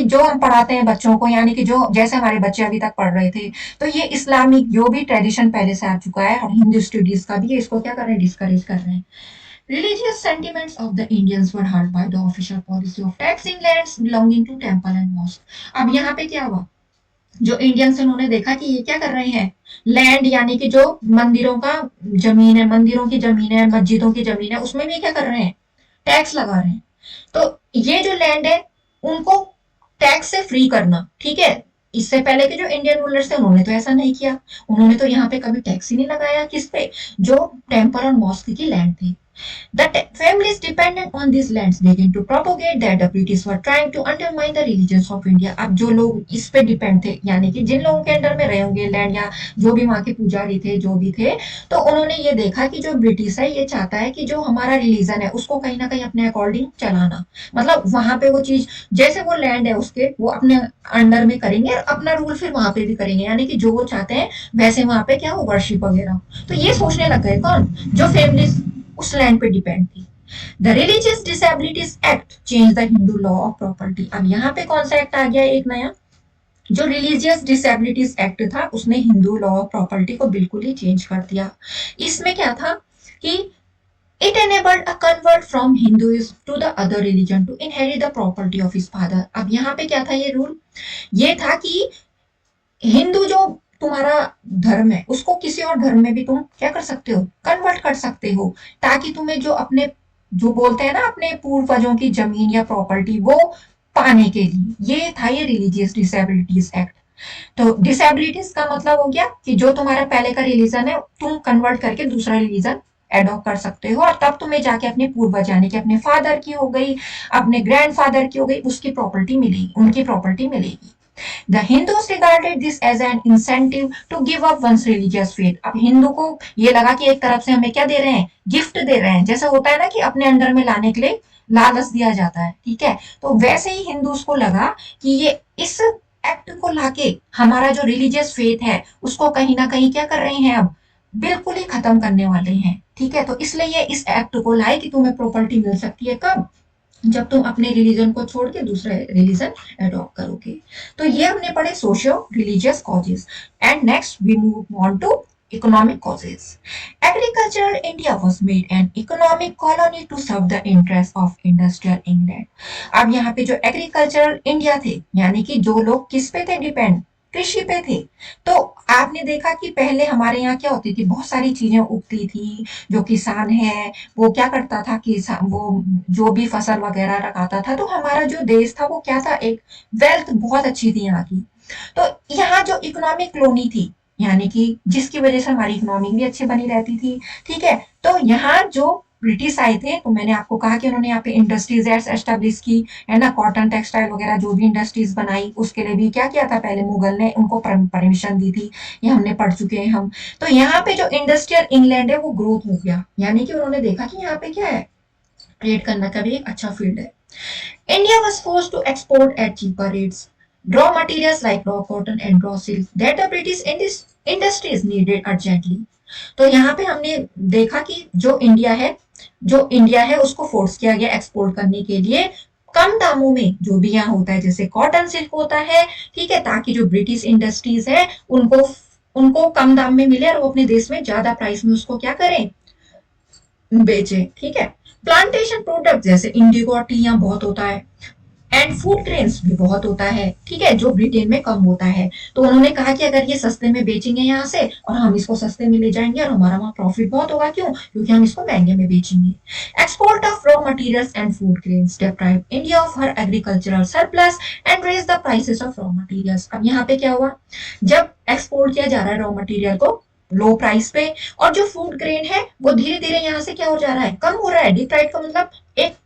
A: जो हम पढ़ाते हैं बच्चों को, यानी कि जो जैसे हमारे बच्चे अभी तक पढ़ रहे थे, तो ये इस्लामिक जो भी ट्रेडिशन पहले से आ चुका है और हिंदू स्टडीज का भी, इसको क्या कर रहे हैं, डिस्करेज कर रहे हैं। Religious sentiments of the Indians were hurt by the official policy of taxing lands belonging to temple and mosque। अब यहाँ पे क्या हुआ, जो इंडियंस उन्होंने देखा कि ये क्या कर रहे हैं, लैंड यानी कि जो मंदिरों का जमीन है, मंदिरों की जमीन है, मस्जिदों की जमीन है, उसमें भी क्या कर रहे हैं, टैक्स लगा रहे हैं। तो ये जो लैंड है उनको टैक्स से फ्री करना, ठीक है। इससे पहले के जो इंडियन रूलर्स थे उन्होंने तो ऐसा नहीं किया, उन्होंने तो यहाँ पे कभी टैक्स ही नहीं लगाया, किस पे, जो टेम्पल और मॉस्क की लैंड थी। families dependent on these lands began to propagate that the British were trying to undermine the religions of India. अब जो लोग इस पे डिपेंड थे, यानी कि जिन लोगों के अंडर में रहे होंगे लैंड, या जो भी वहां के पुजारी थे, जो भी थे, तो उन्होंने ये देखा कि जो ब्रिटिश है ये चाहता है कि जो हमारा रिलीजन है उसको कहीं ना कहीं अपने अकॉर्डिंग चलाना। मतलब वहां पे वो चीज, जैसे वो लैंड है उसके, वो अपने अंडर में करेंगे और अपना रूल फिर वहां पे भी करेंगे, यानी कि जो वो चाहते हैं वैसे वहां पे क्या हो, वर्शिप वगैरह। तो ये सोचने लग गए कौन, जो फैमिलीज उस लैंड पे डिपेंड थी। The religious disabilities act change the Hindu law of property. अब यहाँ पे कौन सा एक्ट आ गया, एक नया, जो रिलीजियस डिसेबिलिटीज एक्ट था, उसने हिंदू लॉ ऑफ प्रॉपर्टी को बिल्कुल ही चेंज कर दिया। इसमें क्या था कि it enabled a convert from Hinduism to the other religion to inherit the property of his father। अब यहाँ पे क्या था ये रूल, ये था कि हिंदू जो तुम्हारा धर्म है उसको किसी और धर्म में भी तुम क्या कर सकते हो, कन्वर्ट कर सकते हो, ताकि तुम्हें जो अपने, जो बोलते हैं ना अपने पूर्वजों की जमीन या प्रॉपर्टी, वो पाने के लिए। ये था ये रिलीजियस डिसेबिलिटीज एक्ट। तो डिसेबिलिटीज का मतलब हो गया कि जो तुम्हारा पहले का रिलीजन है तुम कन्वर्ट करके दूसरा रिलीजन एडॉप्ट कर सकते हो, और तब तुम्हें जाके अपने पूर्वज, यानी कि अपने फादर की हो गई, अपने ग्रैंडफादर की हो गई, उसकी प्रॉपर्टी मिलेगी, उनकी प्रॉपर्टी मिलेगी। The Hindus regarded this as an incentive to give up one's religious faith। अब हिंदू को ये लगा कि एक तरफ से हमें क्या दे रहे हैं, गिफ्ट दे रहे हैं, जैसा होता है ना कि अपने अंडर में लाने के लिए लालच दिया जाता है, ठीक है। तो वैसे ही हिंदूज को लगा कि ये इस एक्ट को लाके हमारा जो रिलीजियस फेथ है उसको कहीं ना कहीं क्या कर रहे हैं, अब बिल्कुल ही खत्म करने वाले हैं, ठीक है। तो इसलिए ये इस एक्ट को लाए कि तुम्हें प्रॉपर्टी मिल सकती है, कब, जब तुम अपने रिलीजन को छोड़ के दूसरा रिलीजन अडॉप्ट करोगे। तो ये हमने पढ़े socio religious causes. And next we move on to economic causes. Agricultural India was made an economic colony to serve the interest of industrial England. अब यहाँ पे जो एग्रीकल्चरल इंडिया थे, यानी कि जो लोग किस पे थे डिपेंड, कृषि पे थे। तो आपने देखा कि पहले हमारे यहाँ क्या होती थी, बहुत सारी चीजें उगती थी। जो किसान है वो क्या करता था कि वो जो भी फसल वगैरह लगाता था, तो हमारा जो देश था वो क्या था, एक वेल्थ बहुत अच्छी थी यहाँ की। तो यहाँ जो इकोनॉमिक कॉलोनी थी, यानी कि जिसकी वजह से हमारी इकोनॉमी भी अच्छी बनी रहती थी, ठीक है। तो यहाँ जो ब्रिटिश आए थे, तो मैंने आपको कहा कि उन्होंने यहाँ पे इंडस्ट्रीज एस्टेब्लिश की, है ना, कॉटन टेक्सटाइल वगैरह जो भी इंडस्ट्रीज बनाई, उसके लिए भी क्या किया था, पहले मुगल ने उनको परमिशन दी थी, ये हमने पढ़ चुके हैं हम। तो यहाँ पे जो इंडस्ट्रियल इंग्लैंड है वो ग्रोथ हो गया, यानी कि उन्होंने देखा कि यहाँ पे क्या है, ट्रेड करने का भी एक अच्छा फील्ड है। India was forced to export at cheaper rates raw materials like raw cotton and raw silk that the British industries needed urgently। तो यहाँ पे हमने देखा कि जो इंडिया है उसको फोर्स किया गया एक्सपोर्ट करने के लिए कम दामों में, जो भी यहाँ होता है, जैसे कॉटन सिल्क होता है, ठीक है, ताकि जो ब्रिटिश इंडस्ट्रीज है उनको उनको कम दाम में मिले और वो अपने देश में ज्यादा प्राइस में उसको क्या करें, बेचे, ठीक है। प्लांटेशन प्रोडक्ट जैसे इंडिगो और टी यहाँ बहुत होता है, एंड फूड ग्रेन्स भी बहुत होता है, ठीक है, जो ब्रिटेन में कम होता है। तो उन्होंने कहा कि अगर ये सस्ते में बेचेंगे यहाँ से और हम इसको सस्ते में ले जाएंगे और हमारा वहां प्रॉफिट बहुत होगा, क्यों, क्योंकि हम इसको महंगे में बेचेंगे। Export of raw materials and food grains deprived India of her agricultural surplus and raise the prices of raw materials. अब यहाँ पे क्या हुआ, जब एक्सपोर्ट किया जा रहा है रॉ मटेरियल को लो प्राइस पे, और जो फूड ग्रेन है वो धीरे धीरे यहाँ से क्या हो जा रहा है, कम हो रहा है। डिप्राइड का मतलब एक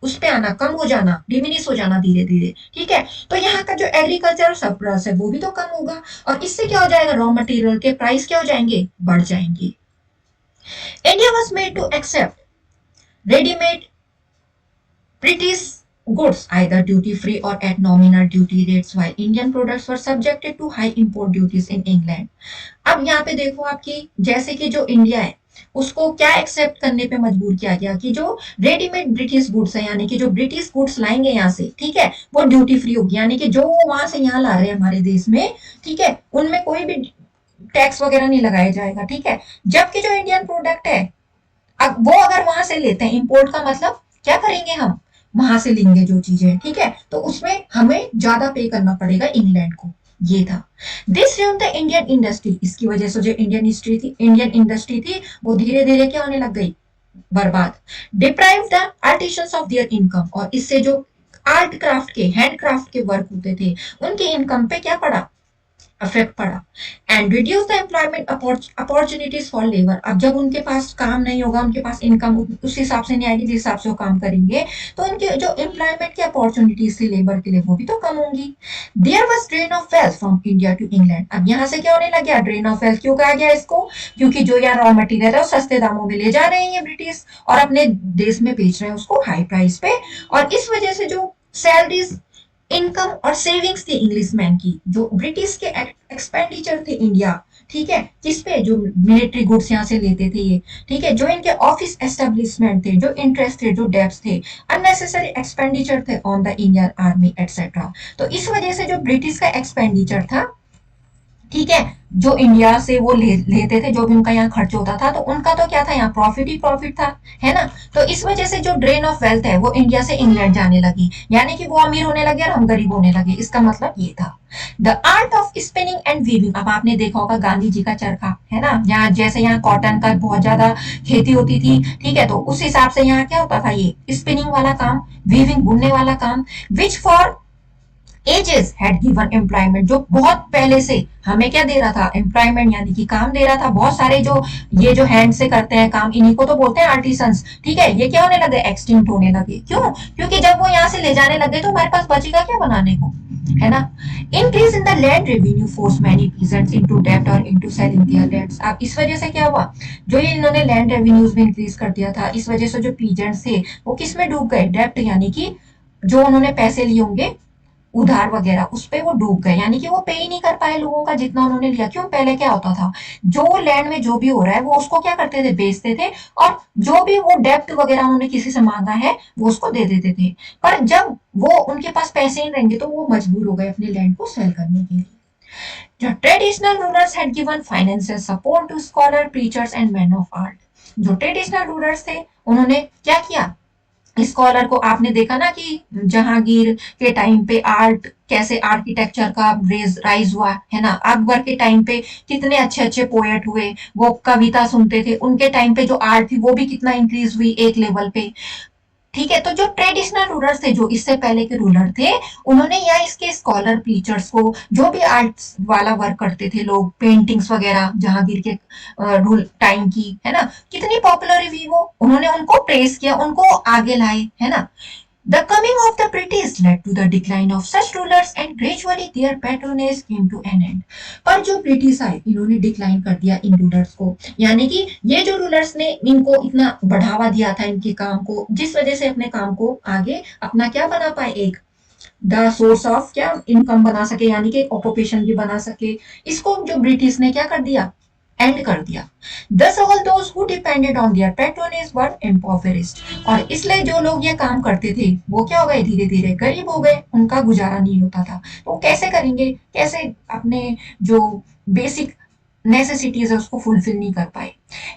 A: उस पे आना, कम हो जाना, डिमिनिश हो जाना धीरे धीरे, ठीक है। तो यहाँ का जो एग्रीकल्चर सरप्लस है वो भी तो कम होगा, और इससे क्या हो जाएगा, रॉ मटेरियल के प्राइस क्या हो जाएंगे, बढ़ जाएंगे। India was made to accept readymade British goods either duty free or at nominal duty rates while Indian products were subjected to high import duties in England। अब यहाँ पे देखो आपकी, जैसे कि जो इंडिया है उसको क्या एक्सेप्ट करने पे मजबूर किया गया कि जो रेडीमेड ब्रिटिश गुड्स है, यानी कि जो ब्रिटिश गुड्स लाएंगे यहाँ से, ठीक है, वो ड्यूटी फ्री होगी, यानी कि जो वहां से यहाँ ला रहे हैं हमारे देश में, ठीक है, उनमें कोई भी टैक्स वगैरह नहीं लगाया जाएगा, ठीक है। जबकि जो इंडियन प्रोडक्ट है, अब वो अगर वहां से लेते हैं, इंपोर्ट का मतलब क्या करेंगे, हम वहां से लेंगे जो चीजें, ठीक है, तो उसमें हमें ज्यादा पे करना पड़ेगा इंग्लैंड को। ये था दिस द इंडियन इंडस्ट्री। इसकी वजह से जो इंडियन इंडस्ट्री थी वो धीरे धीरे क्या होने लग गई, बर्बाद। Deprive the artisans of their income, और इससे जो आर्ट क्राफ्ट के, हैंड क्राफ्ट के वर्क होते थे, उनके इनकम पे क्या पड़ा, अफेक्ट पड़ा। And reduce the employment opportunities for labour. अब जब उनके पास काम नहीं होगा, उनके पास इनकम उस हिसाब से नहीं आएगी जिस हिसाब से वो काम करेंगे, तो उनके जो एम्प्लॉयमेंट की अपॉर्चुनिटीज थी लेबर के लिए वो भी तो कम होंगी। There was drain of wealth from India to England. अब यहाँ से क्या होने लग गया, ड्रेन ऑफ वेल्थ क्यों कहा गया इसको, क्योंकि जो यहाँ रॉ मटेरियल है वो सस्ते दामों में ले जा रहे हैं ये ब्रिटिश, और अपने देश में बेच रहे हैं उसको हाई प्राइस पे। और इस वजह से जो सैलरीज, इनकम और सेविंग्स थी इंग्लिशमैन की, जो ब्रिटिश के एक्सपेंडिचर थे इंडिया, ठीक है, किस पे, जो मिलिट्री गुड्स यहाँ से लेते थे ये, ठीक है, जो इनके ऑफिस एस्टेब्लिशमेंट थे, जो इंटरेस्ट थे, जो डेब्ट्स थे, अननेसेसरी एक्सपेंडिचर थे on the Indian army etcetera. तो इस वजह से जो ब्रिटिश का एक्सपेंडिचर था, ठीक है, जो इंडिया से वो लेते थे, जो भी उनका यहाँ खर्च होता था, तो उनका तो क्या था, यहाँ प्रॉफिट ही प्रॉफिट था, है ना। तो इस वजह से जो ड्रेन ऑफ वेल्थ है वो इंडिया से इंग्लैंड जाने लगी, यानी कि वो अमीर होने लगे और हम गरीब होने लगे, इसका मतलब ये था। The art of spinning and weaving. अब आपने देखा होगा गांधी जी का चरखा, है ना, यहाँ जैसे यहाँ कॉटन का बहुत ज्यादा खेती होती थी, ठीक है, तो उस हिसाब से यहाँ क्या होता था, ये स्पिनिंग वाला काम, वीविंग बुनने वाला काम, which for ages had given employment, जो बहुत पहले से हमें क्या दे रहा था, एम्प्लॉयमेंट, यानी कि काम दे रहा था। बहुत सारे जो ये जो हैंड से करते हैं काम, इन्हीं को तो बोलते हैं आर्टिसंस, ठीक है, ये क्या होने लगे, एक्सटिंक्ट होने लगे। क्यों, क्योंकि जब वो यहाँ से ले जाने लगे तो हमारे पास बचेगा क्या बनाने को, है ना। Increase in the land revenue force many peasants into डेब्ट और इनटू सेलिंग देयर लैंड्स। अब इस वजह से क्या हुआ, जो ये इन्होंने लैंड रेवेन्यूज में इंक्रीज कर दिया था, इस वजह से जो पीजेंट्स थे वो किस में डूब गए, डेब्ट, यानी कि जो उन्होंने पैसे लिए होंगे उधार वगैरह, उस पे वो डूब गए, यानी कि वो पे ही नहीं कर पाए लोगों का जितना उन्होंने लिया। क्यों, पहले क्या होता था, जो लैंड में जो भी हो रहा है वो उसको क्या करते थे, बेचते थे, और जो भी वो डेप्ट वगैरह उन्होंने किसी से मांगा है वो उसको दे देते थे। पर जब वो उनके पास पैसे नहीं रहेंगे तो वो मजबूर हो गए अपने लैंड को सेल करने के लिए। जो traditional rulers had given financial support to scholar, preachers and man of art. जो ट्रेडिशनल रूलर्स थे उन्होंने क्या किया, स्कॉलर को, आपने देखा ना कि जहांगीर के टाइम पे आर्ट, कैसे आर्किटेक्चर का राइज हुआ, है ना। अकबर के टाइम पे कितने अच्छे अच्छे पोएट हुए, वो कविता सुनते थे, उनके टाइम पे जो आर्ट थी वो भी कितना इंक्रीज हुई एक लेवल पे, ठीक है। तो जो ट्रेडिशनल रूलर थे, जो इससे पहले के रूलर थे, उन्होंने या इसके स्कॉलर टीचर्स को, जो भी आर्ट्स वाला वर्क करते थे लोग, पेंटिंग्स वगैरह जहांगीर के रूल टाइम की, है ना, कितनी पॉपुलर हुई वो, उन्होंने उनको प्रेस किया, उनको आगे लाए, है ना। The coming of the British led to the decline of such rulers and gradually their patronage came to an end. पर जो ब्रिटिश आए इन्होंने डिक्लाइन कर दिया इन रूलर्स को, यानी कि ये जो रूलर्स ने इनको इतना बढ़ावा दिया था इनके काम को, जिस वजह से अपने काम को आगे अपना क्या बना पाए, एक द सोर्स ऑफ क्या इनकम बना सके, यानी कि ऑक्यूपेशन भी बना सके, इसको जो ब्रिटिश ने क्या कर दिया, एंड कर दिया। Thus all those who depended on their patronage were impoverished। और इसलिए जो लोग ये काम करते थे वो क्या हो गए, धीरे धीरे गरीब हो गए, उनका गुजारा नहीं होता था। तो कैसे करेंगे, कैसे अपने जो बेसिक नेसेसिटीज है उसको फुलफिल नहीं कर पाए।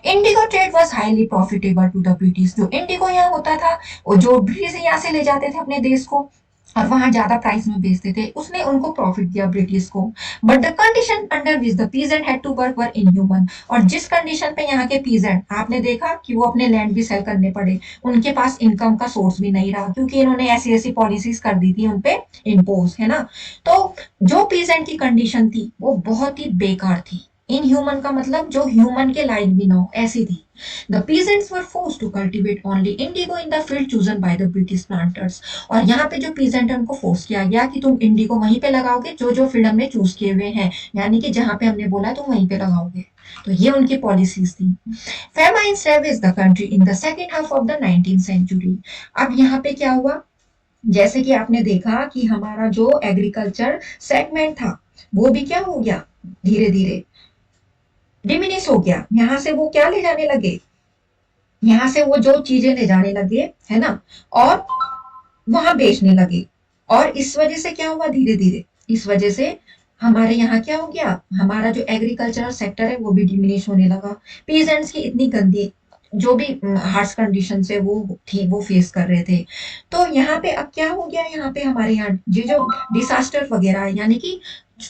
A: Indigo trade was highly profitable to the British. जो इंडिगो यहाँ होता था, और जो ब्रिटिश यहाँ से ले जाते थे अपने देश को और वहां ज्यादा प्राइस में बेचते थे, उसने उनको प्रॉफिट दिया ब्रिटिश को। But the condition under which the peasant had to work were inhuman. और जिस कंडीशन पे यहाँ के पीजेंट, आपने देखा कि वो अपने लैंड भी सेल करने पड़े, उनके पास इनकम का सोर्स भी नहीं रहा, क्योंकि इन्होंने ऐसी ऐसी पॉलिसीज कर दी थी उनपे इम्पोज, है ना। तो जो पीजेंट की कंडीशन थी वो बहुत ही बेकार थी। इनह्यूमन का मतलब जो ह्यूमन के लायक भी ना हो, ऐसी थी। The peasants were forced to cultivate only indigo in the field chosen by the British planters। और यहाँ पे जो पीजेंट है उनको फोर्स किया गया कि तुम इंडिगो वहीं पे लगाओगे जो जो फील्ड हमने चूज किए हुए हैं, यानी कि जहां पे हमने बोला तुम वहीं पे लगाओगे। तो ये उनकी पॉलिसीज थी। Famine ravaged the country in the second half of the 19th century। अब यहाँ पे क्या हुआ, जैसे कि आपने देखा कि हमारा जो एग्रीकल्चर सेगमेंट था वो भी क्या हो गया, धीरे धीरे डिमिनिश हो गया। यहाँ से वो क्या ले जाने लगे, यहाँ से वो जो चीजें ले जाने लगे, है ना, और वहां बेचने लगे। और इस वजह से क्या हुआ, धीरे धीरे इस वजह से हमारे यहाँ क्या हो गया, हमारा जो एग्रीकल्चरल सेक्टर है वो भी डिमिनिश होने लगा। पीजेंट्स की इतनी गंदी जो भी हार्श कंडीशन से वो थी वो फेस कर रहे थे। तो यहाँ पे अब क्या हो गया, यहाँ पे हमारे यहाँ ये जो डिसास्टर वगैरह यानी कि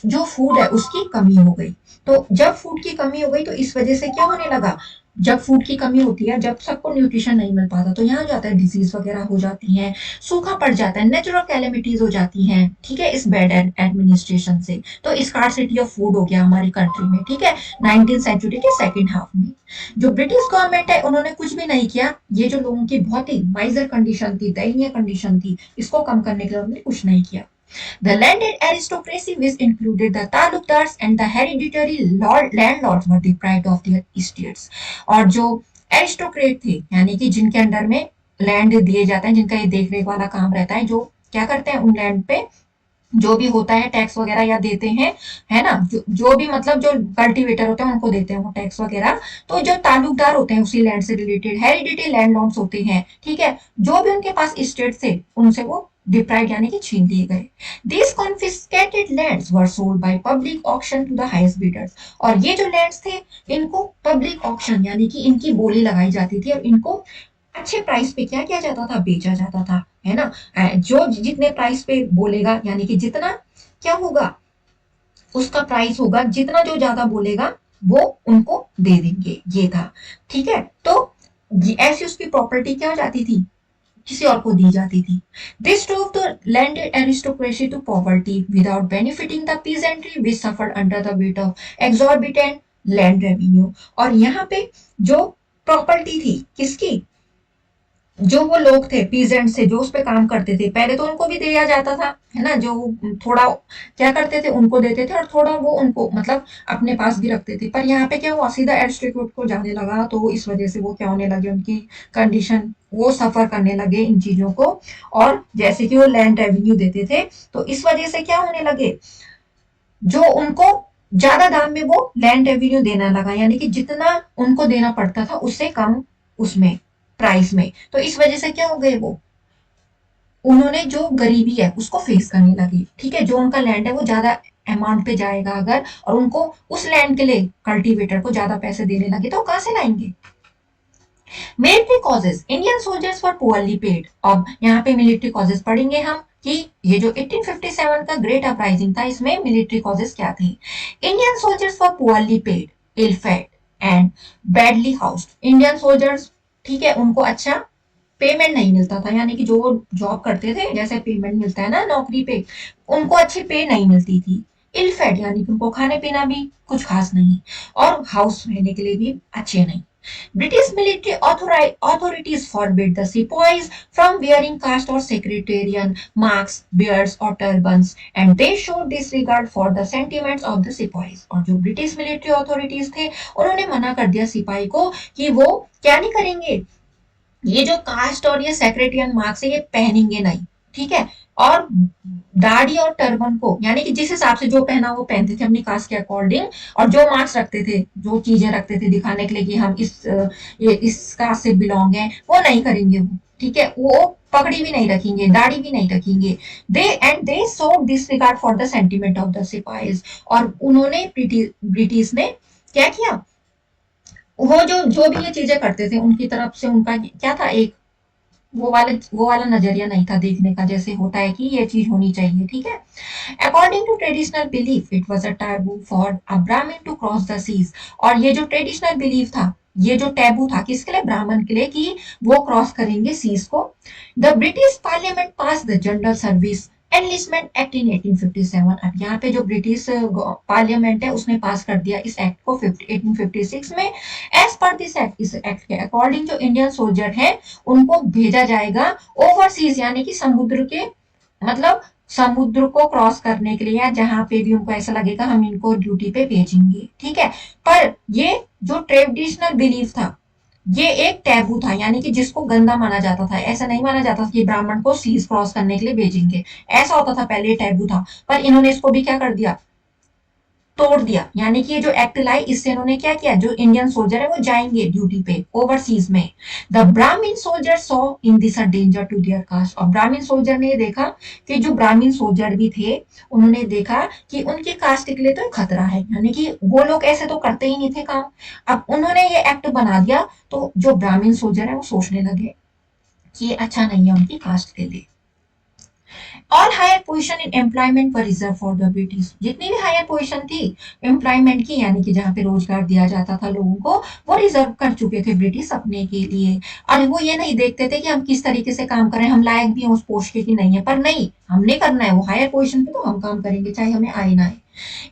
A: जो फूड है उसकी कमी हो गई। तो जब फूड की कमी हो गई तो इस वजह से क्या होने लगा, जब फूड की कमी होती है, जब सबको न्यूट्रिशन नहीं मिल पाता तो यहाँ जाता है डिजीज वगैरह हो जाती हैं, सूखा पड़ जाता है, नेचुरल कैलेमिटीज हो जाती हैं, ठीक है, इस बैड एडमिनिस्ट्रेशन से। तो स्कार्सिटी ऑफ फूड हो गया हमारी कंट्री में, ठीक है, 19th सेंचुरी के सेकेंड हाफ में। जो ब्रिटिश गवर्नमेंट है उन्होंने कुछ भी नहीं किया, ये जो लोगों की बहुत ही माइजर कंडीशन थी, दयनीय कंडीशन थी, इसको कम करने के लिए उन्होंने कुछ नहीं किया। The landed aristocracy, which included the talukdars and the hereditary landlords, were deprived of their estates. और जो एरिस्टोक्रेट थे यानी कि जिनके अंडर में लैंड दिए जाते हैं, जिनका ये देख रेख वाला काम रहता है, जो क्या करते हैं उन लैंड पे जो भी होता है टैक्स वगैरह या देते हैं, है ना, जो भी मतलब जो कल्टीवेटर होते हैं उनको देते हैं वो टैक्स वगैरह। तो जो ताल्लुकदार होते हैं उसी लैंड से रिलेटेड हेरिडिटी लैंडलॉर्ड्स होते हैं, ठीक है, जो भी उनके पास स्टेट थे उनसे वो डिप्राइव यानी कि छीन लिए गए। These confiscated lands were sold by public auction to the highest bidders। और ये जो लैंड्स थे इनको पब्लिक ऑक्शन यानी कि इनकी बोली लगाई जाती थी और इनको अच्छे प्राइस पे क्या किया जाता था, बेचा जाता था, है ना। जो जितने प्राइस पे बोलेगा यानी कि जितना क्या होगा उसका प्राइस होगा, जितना जो ज्यादा बोलेगा वो उनको दे देंगे, ये था, ठीक है। तो ऐसी उसकी प्रॉपर्टी क्या हो जाती थी, किसी और को दी जाती थी। This drove the landed aristocracy to poverty without benefiting the peasantry which suffered under the weight of exorbitant land revenue। और यहाँ पे जो प्रॉपर्टी थी किसकी, जो वो लोग थे पीजेंट से जो उस पे काम करते थे, पहले तो उनको भी दिया जाता था, है ना, जो थोड़ा क्या करते थे उनको देते थे और थोड़ा वो उनको मतलब अपने पास भी रखते थे। पर यहाँ पे क्या हुआ, सीधा एरिस्टोक्रेट को जाने लगा, तो इस वजह से वो क्या होने लगे, उनकी कंडीशन वो सफर करने लगे इन चीजों को। और जैसे कि वो लैंड रेवेन्यू देते थे तो इस वजह से क्या होने लगे, जो उनको ज्यादा दाम में वो लैंड रेवेन्यू देना लगा, यानी कि जितना उनको देना पड़ता था उससे कम उसमें प्राइस में। तो इस वजह से क्या हो गए, वो उन्होंने जो गरीबी है उसको फेस करने लगी, ठीक है, जो उनका लैंड है वो ज्यादा अमाउंट पे जाएगा अगर, और उनको उस लैंड के लिए कल्टीवेटर को ज्यादा पैसे देने लगे तो कहां से लाएंगे। Military causes, Indian soldiers were poorly paid. अब यहाँ पे मिलिट्री कॉजेज पढ़ेंगे हम कि ये जो 1857 का ग्रेट अपराइजिंग था इसमें मिलिट्री कॉजेज क्या थे। Indian soldiers were poorly paid, ill fed and badly housed. Indian soldiers, ठीक है, उनको अच्छा पेमेंट नहीं मिलता था, यानी कि जो जॉब करते थे जैसे पेमेंट मिलता है ना नौकरी पे, उनको अच्छी पे नहीं मिलती थी। इल फेड यानी कि उनको खाने पीना भी कुछ खास नहीं, और हाउस रहने के लिए भी अच्छे नहीं। British military authorities forbid the sepoys from wearing caste or sectarian marks, beards or turbans, and they showed disregard for the sentiments of the sepoys। और जो ब्रिटिश मिलिट्री अथॉरिटीज थे उन्होंने मना कर दिया सिपाही को कि वो क्या नहीं करेंगे, ये जो कास्ट और ये सेक्रेटरियन मार्क्स है ये पहनेंगे नहीं, ठीक है। और दाढ़ी और टर्बन को यानी कि जिस हिसाब से जो पहना वो पहनते थे अपनी कास्ट के अकॉर्डिंग, और जो मार्क्स रखते थे, जो चीजें रखते थे दिखाने के लिए कि हम इस कास्ट से बिलोंग है, वो नहीं करेंगे वो, ठीक है, वो पगड़ी भी नहीं रखेंगे, दाढ़ी भी नहीं रखेंगे। They so disregard for the sentiment of the sipahis. और उन्होंने ब्रिटिश ने क्या किया, वो जो भी ये चीजें करते थे उनकी तरफ से उनका क्या था, एक वो वाला नजरिया नहीं था देखने का, जैसे होता है कि ये चीज होनी चाहिए, ठीक है। According to traditional belief it was a taboo for a Brahmin to cross the seize. और ये जो ट्रेडिशनल बिलीफ था, ये जो टैबू था किसके लिए, ब्राह्मण के लिए, कि वो क्रॉस करेंगे सीज को। The British parliament pass the general service enlistment act in 1857। अब यहाँ पे जो ब्रिटिश पार्लियामेंट है उसने पास कर दिया इस एक्ट को 1856 में। एज पर दिस एक्ट, इस एक्ट के अकॉर्डिंग जो इंडियन सोल्जर है उनको भेजा जाएगा ओवरसीज यानी कि समुद्र के मतलब समुद्र को क्रॉस करने के लिए, या जहां पे भी उनको ऐसा लगेगा हम इनको ड्यूटी पे भेजेंगे, ठीक है। पर ये जो ट्रेडिशनल बिलीफ था ये एक टैबू था, यानी कि जिसको गंदा माना जाता था, ऐसा नहीं माना जाता था कि ब्राह्मण को सीज क्रॉस करने के लिए भेजेंगे, ऐसा होता था पहले, टैबू था। पर इन्होंने इसको भी क्या कर दिया, तोड़ दिया, यानी कि ये जो एक्ट लाई इससे इन्होंने क्या किया, जो इंडियन सोल्जर है वो जाएंगे ड्यूटी पे ओवरसीज में। The Brahmin soldier saw in this a danger to their caste, और ब्राह्मीण सोल्जर ने देखा कि जो ब्राह्मीण सोल्जर भी थे उन्होंने देखा कि उनके कास्ट के लिए तो खतरा है, यानी कि वो लोग ऐसे तो करते ही नहीं थे काम। अब उन्होंने ये एक्ट बना दिया तो जो ब्राह्मीण सोल्जर है वो सोचने लगे कि ये अच्छा नहीं है उनकी कास्ट के लिए। All higher position in employment were reserve for the British, जितनी भी हायर पोजीशन थी एम्प्लॉयमेंट की, यानी कि जहाँ पे रोजगार दिया जाता था लोगों को, वो रिजर्व कर चुके थे ब्रिटिश अपने के लिए। और वो ये नहीं देखते थे कि हम किस तरीके से काम करें, हम लायक भी हैं उस पोस्ट के कि नहीं है, पर नहीं, हमने करना है, वो हायर पोजीशन पे तो हम काम करेंगे चाहे हमें आए ना आए।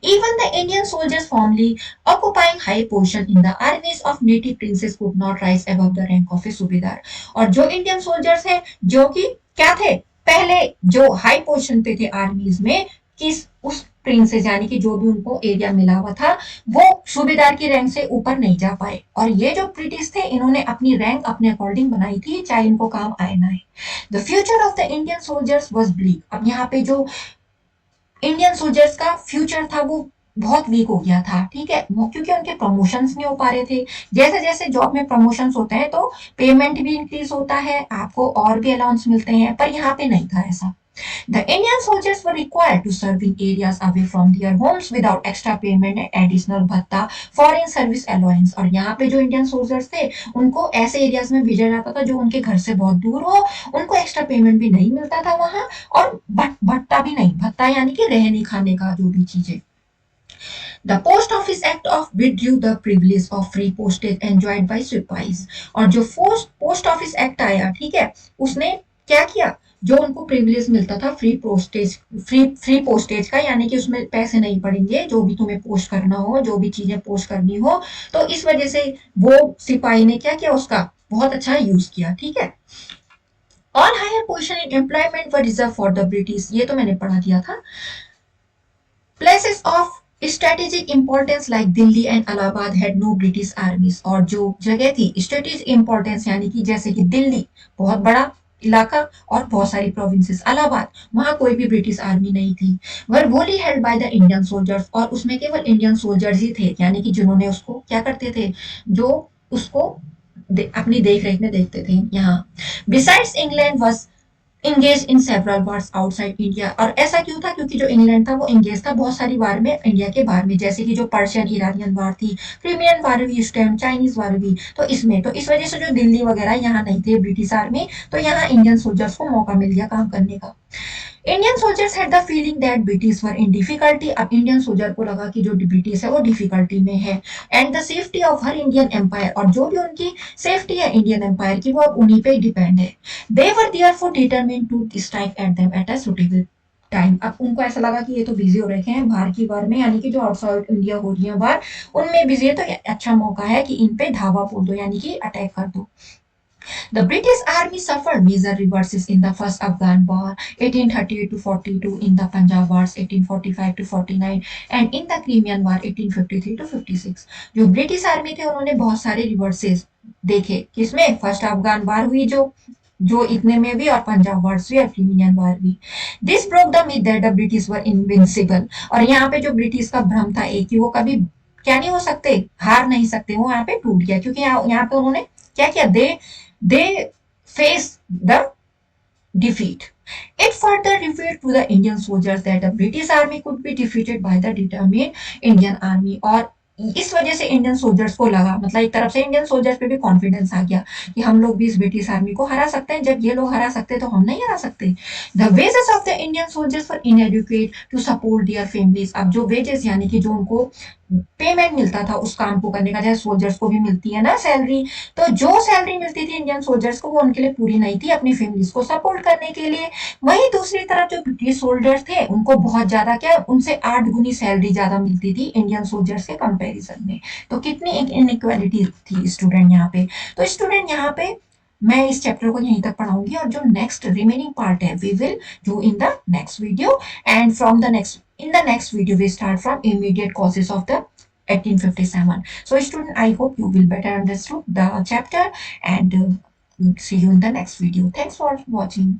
A: Even the Indian soldiers formerly occupying high position in the armies of native princes could not rise above the rank of a सूबेदार। और जो इंडियन सोल्जर्स हैं जो कि क्या थे, पहले जो हाई पोजीशन पे थे आर्मीज में, किस उस प्रिंसेस यानी कि जो भी उनको एरिया मिला हुआ था, वो सूबेदार की रैंक से ऊपर नहीं जा पाए। और ये जो ब्रिटिश थे इन्होंने अपनी रैंक अपने अकॉर्डिंग बनाई थी, चाहे इनको काम आए ना आए। The future of the Indian soldiers was bleak, अब यहाँ पे जो इंडियन सोल्जर्स का फ्यूचर था वो बहुत वीक हो गया था, ठीक है, क्योंकि उनके प्रमोशंस नहीं हो पा रहे थे। जैसे जैसे जॉब में प्रमोशंस होते हैं तो पेमेंट भी इंक्रीज होता है, आपको और भी अलाउंस मिलते हैं, पर यहाँ पे नहीं था ऐसा। The Indian soldiers were required to serve in areas away from their homes without extra payment and additional bhatta, foreign service allowance। और यहाँ पे जो इंडियन सोल्जर्स थे उनको ऐसे एरियाज में भेजा जाता था जो उनके घर से बहुत दूर हो, उनको एक्स्ट्रा पेमेंट भी नहीं मिलता था वहां, और भत्ता भी नहीं, भत्ता यानी कि रहने खाने का जो भी चीजें। The post office act of withdrew the privilege of free postage enjoyed by सिपाहीज। और जो पोस्ट ऑफिस एक्ट आया, ठीक है, उसने क्या किया, जो उनको प्रिविलेज मिलता था फ्री पोस्टेज का, यानी कि उसमें पैसे नहीं पड़ेंगे जो भी तुम्हें पोस्ट करना हो, जो भी चीजें पोस्ट करनी हो, तो इस वजह से वो सिपाही ने क्या किया, उसका बहुत अच्छा यूज किया, ठीक है। All higher position in employment were reserve for the British, ये तो मैंने पढ़ा दिया था। Places of strategic importance like Delhi and Allahabad had no British armies, और जो जगह थी स्ट्रेटेजिक इंपॉर्टेंस यानी कि जैसे कि दिल्ली बहुत बड़ा इलाका और बहुत सारी प्रोविंसेस, इलाहाबाद वहां कोई भी ब्रिटिश आर्मी नहीं थी। वर वोली held by the Indian soldiers, और उसमें केवल इंडियन सोल्जर्स ही थे, यानी कि जिन्होंने उसको क्या करते थे, जो उसको अपनी देख रेख में देखते थे यहाँ। Besides England was engage in several wars outside India, और ऐसा क्यों था, क्योंकि जो इंग्लैंड था वो इंगेज था बहुत सारी वार में इंडिया के बाहर में, जैसे कि जो पर्शियन ईरानियन वार थी, क्रीमियन वार हुई उस टाइम, चाइनीज वार हुई, तो इसमें तो इस वजह से जो दिल्ली वगैरह यहाँ नहीं थे ब्रिटिश आर्मी, तो यहाँ इंडियन सोल्जर्स को मौका मिल गया काम करने का। Indian soldiers had the feeling that British were in difficulty, अब इंडियन सोल्जर को लगा कि जो ब्रिटिश है वो डिफिकल्टी में है, and the safety of her Indian empire, और जो भी उनकी सेफ्टी है इंडियन एम्पायर की वो अब उन्हीं पे डिपेंड है। They were therefore determined to strike at them at a suitable time, अब उनको ऐसा लगा कि ये तो बिजी हो रखे हैं बाहर की वार में, यानी कि जो आउटसाइड इंडिया हो रही है वार उनमें बिजी है, तो अच्छा मौका है कि इन पे धावा बोल दो, यानी कि अटैक कर दो। The British Army suffered major reverses in the First Afghan War 1838 to 42, in the Punjab Wars 1845 to 49, and in the Crimean War 1853 to 56। जो ब्रिटिश आर्मी थे उन्होंने बहुत सारे रिवर्सेस देखे, किसमें, फर्स्ट अफगान वार हुई जो जो इतने में भी, और पंजाब वार्स भी और क्रीमियन वार भी। This broke the myth that the British were invincible, और यहाँ पे जो ब्रिटिश का भ्रम था एक कि वो कभी क्या नहीं हो सकते, हार नहीं सकते, वो यहाँ पे टूट गया, क्योंकि यहाँ पे उन्होंने क्या किया, they face the defeat. It further revealed to the Indian soldiers that the British army could be defeated by the determined Indian army। और इस वजह से इंडियन सोल्जर्स को लगा, मतलब एक तरफ से इंडियन सोल्जर्स पे भी कॉन्फिडेंस आ गया कि हम लोग भी इस ब्रिटिश आर्मी को हरा सकते हैं, जब ये लोग हरा सकते तो हम नहीं हरा सकते। The wages of the Indian soldiers for inadequate to support their families, अब जो वेजेस यानी कि जो उनको पेमेंट मिलता था उस काम को करने का, जैसे सोल्जर्स को भी मिलती है ना सैलरी, तो जो सैलरी मिलती थी इंडियन सोल्जर्स को वो उनके लिए पूरी नहीं थी अपनी फैमिलीज को सपोर्ट करने के लिए। वहीं दूसरी तरफ जो ब्रिटिश सोल्जर्स थे उनको बहुत ज्यादा क्या, उनसे 8 गुनी सैलरी ज्यादा मिलती थी इंडियन सोल्जर्स के कंपैरिजन में। तो कितनी एक इनइक्वालिटी थी स्टूडेंट यहाँ पे। तो स्टूडेंट यहाँ पे मैं इस चैप्टर को यहीं तक पढ़ाऊंगी, और जो नेक्स्ट रिमेनिंग पार्ट है we will do in the next video, and from the next in the next video we start from immediate causes of the 1857। So student, I hope you will better understood the chapter, and see you in the next video. Thanks for watching.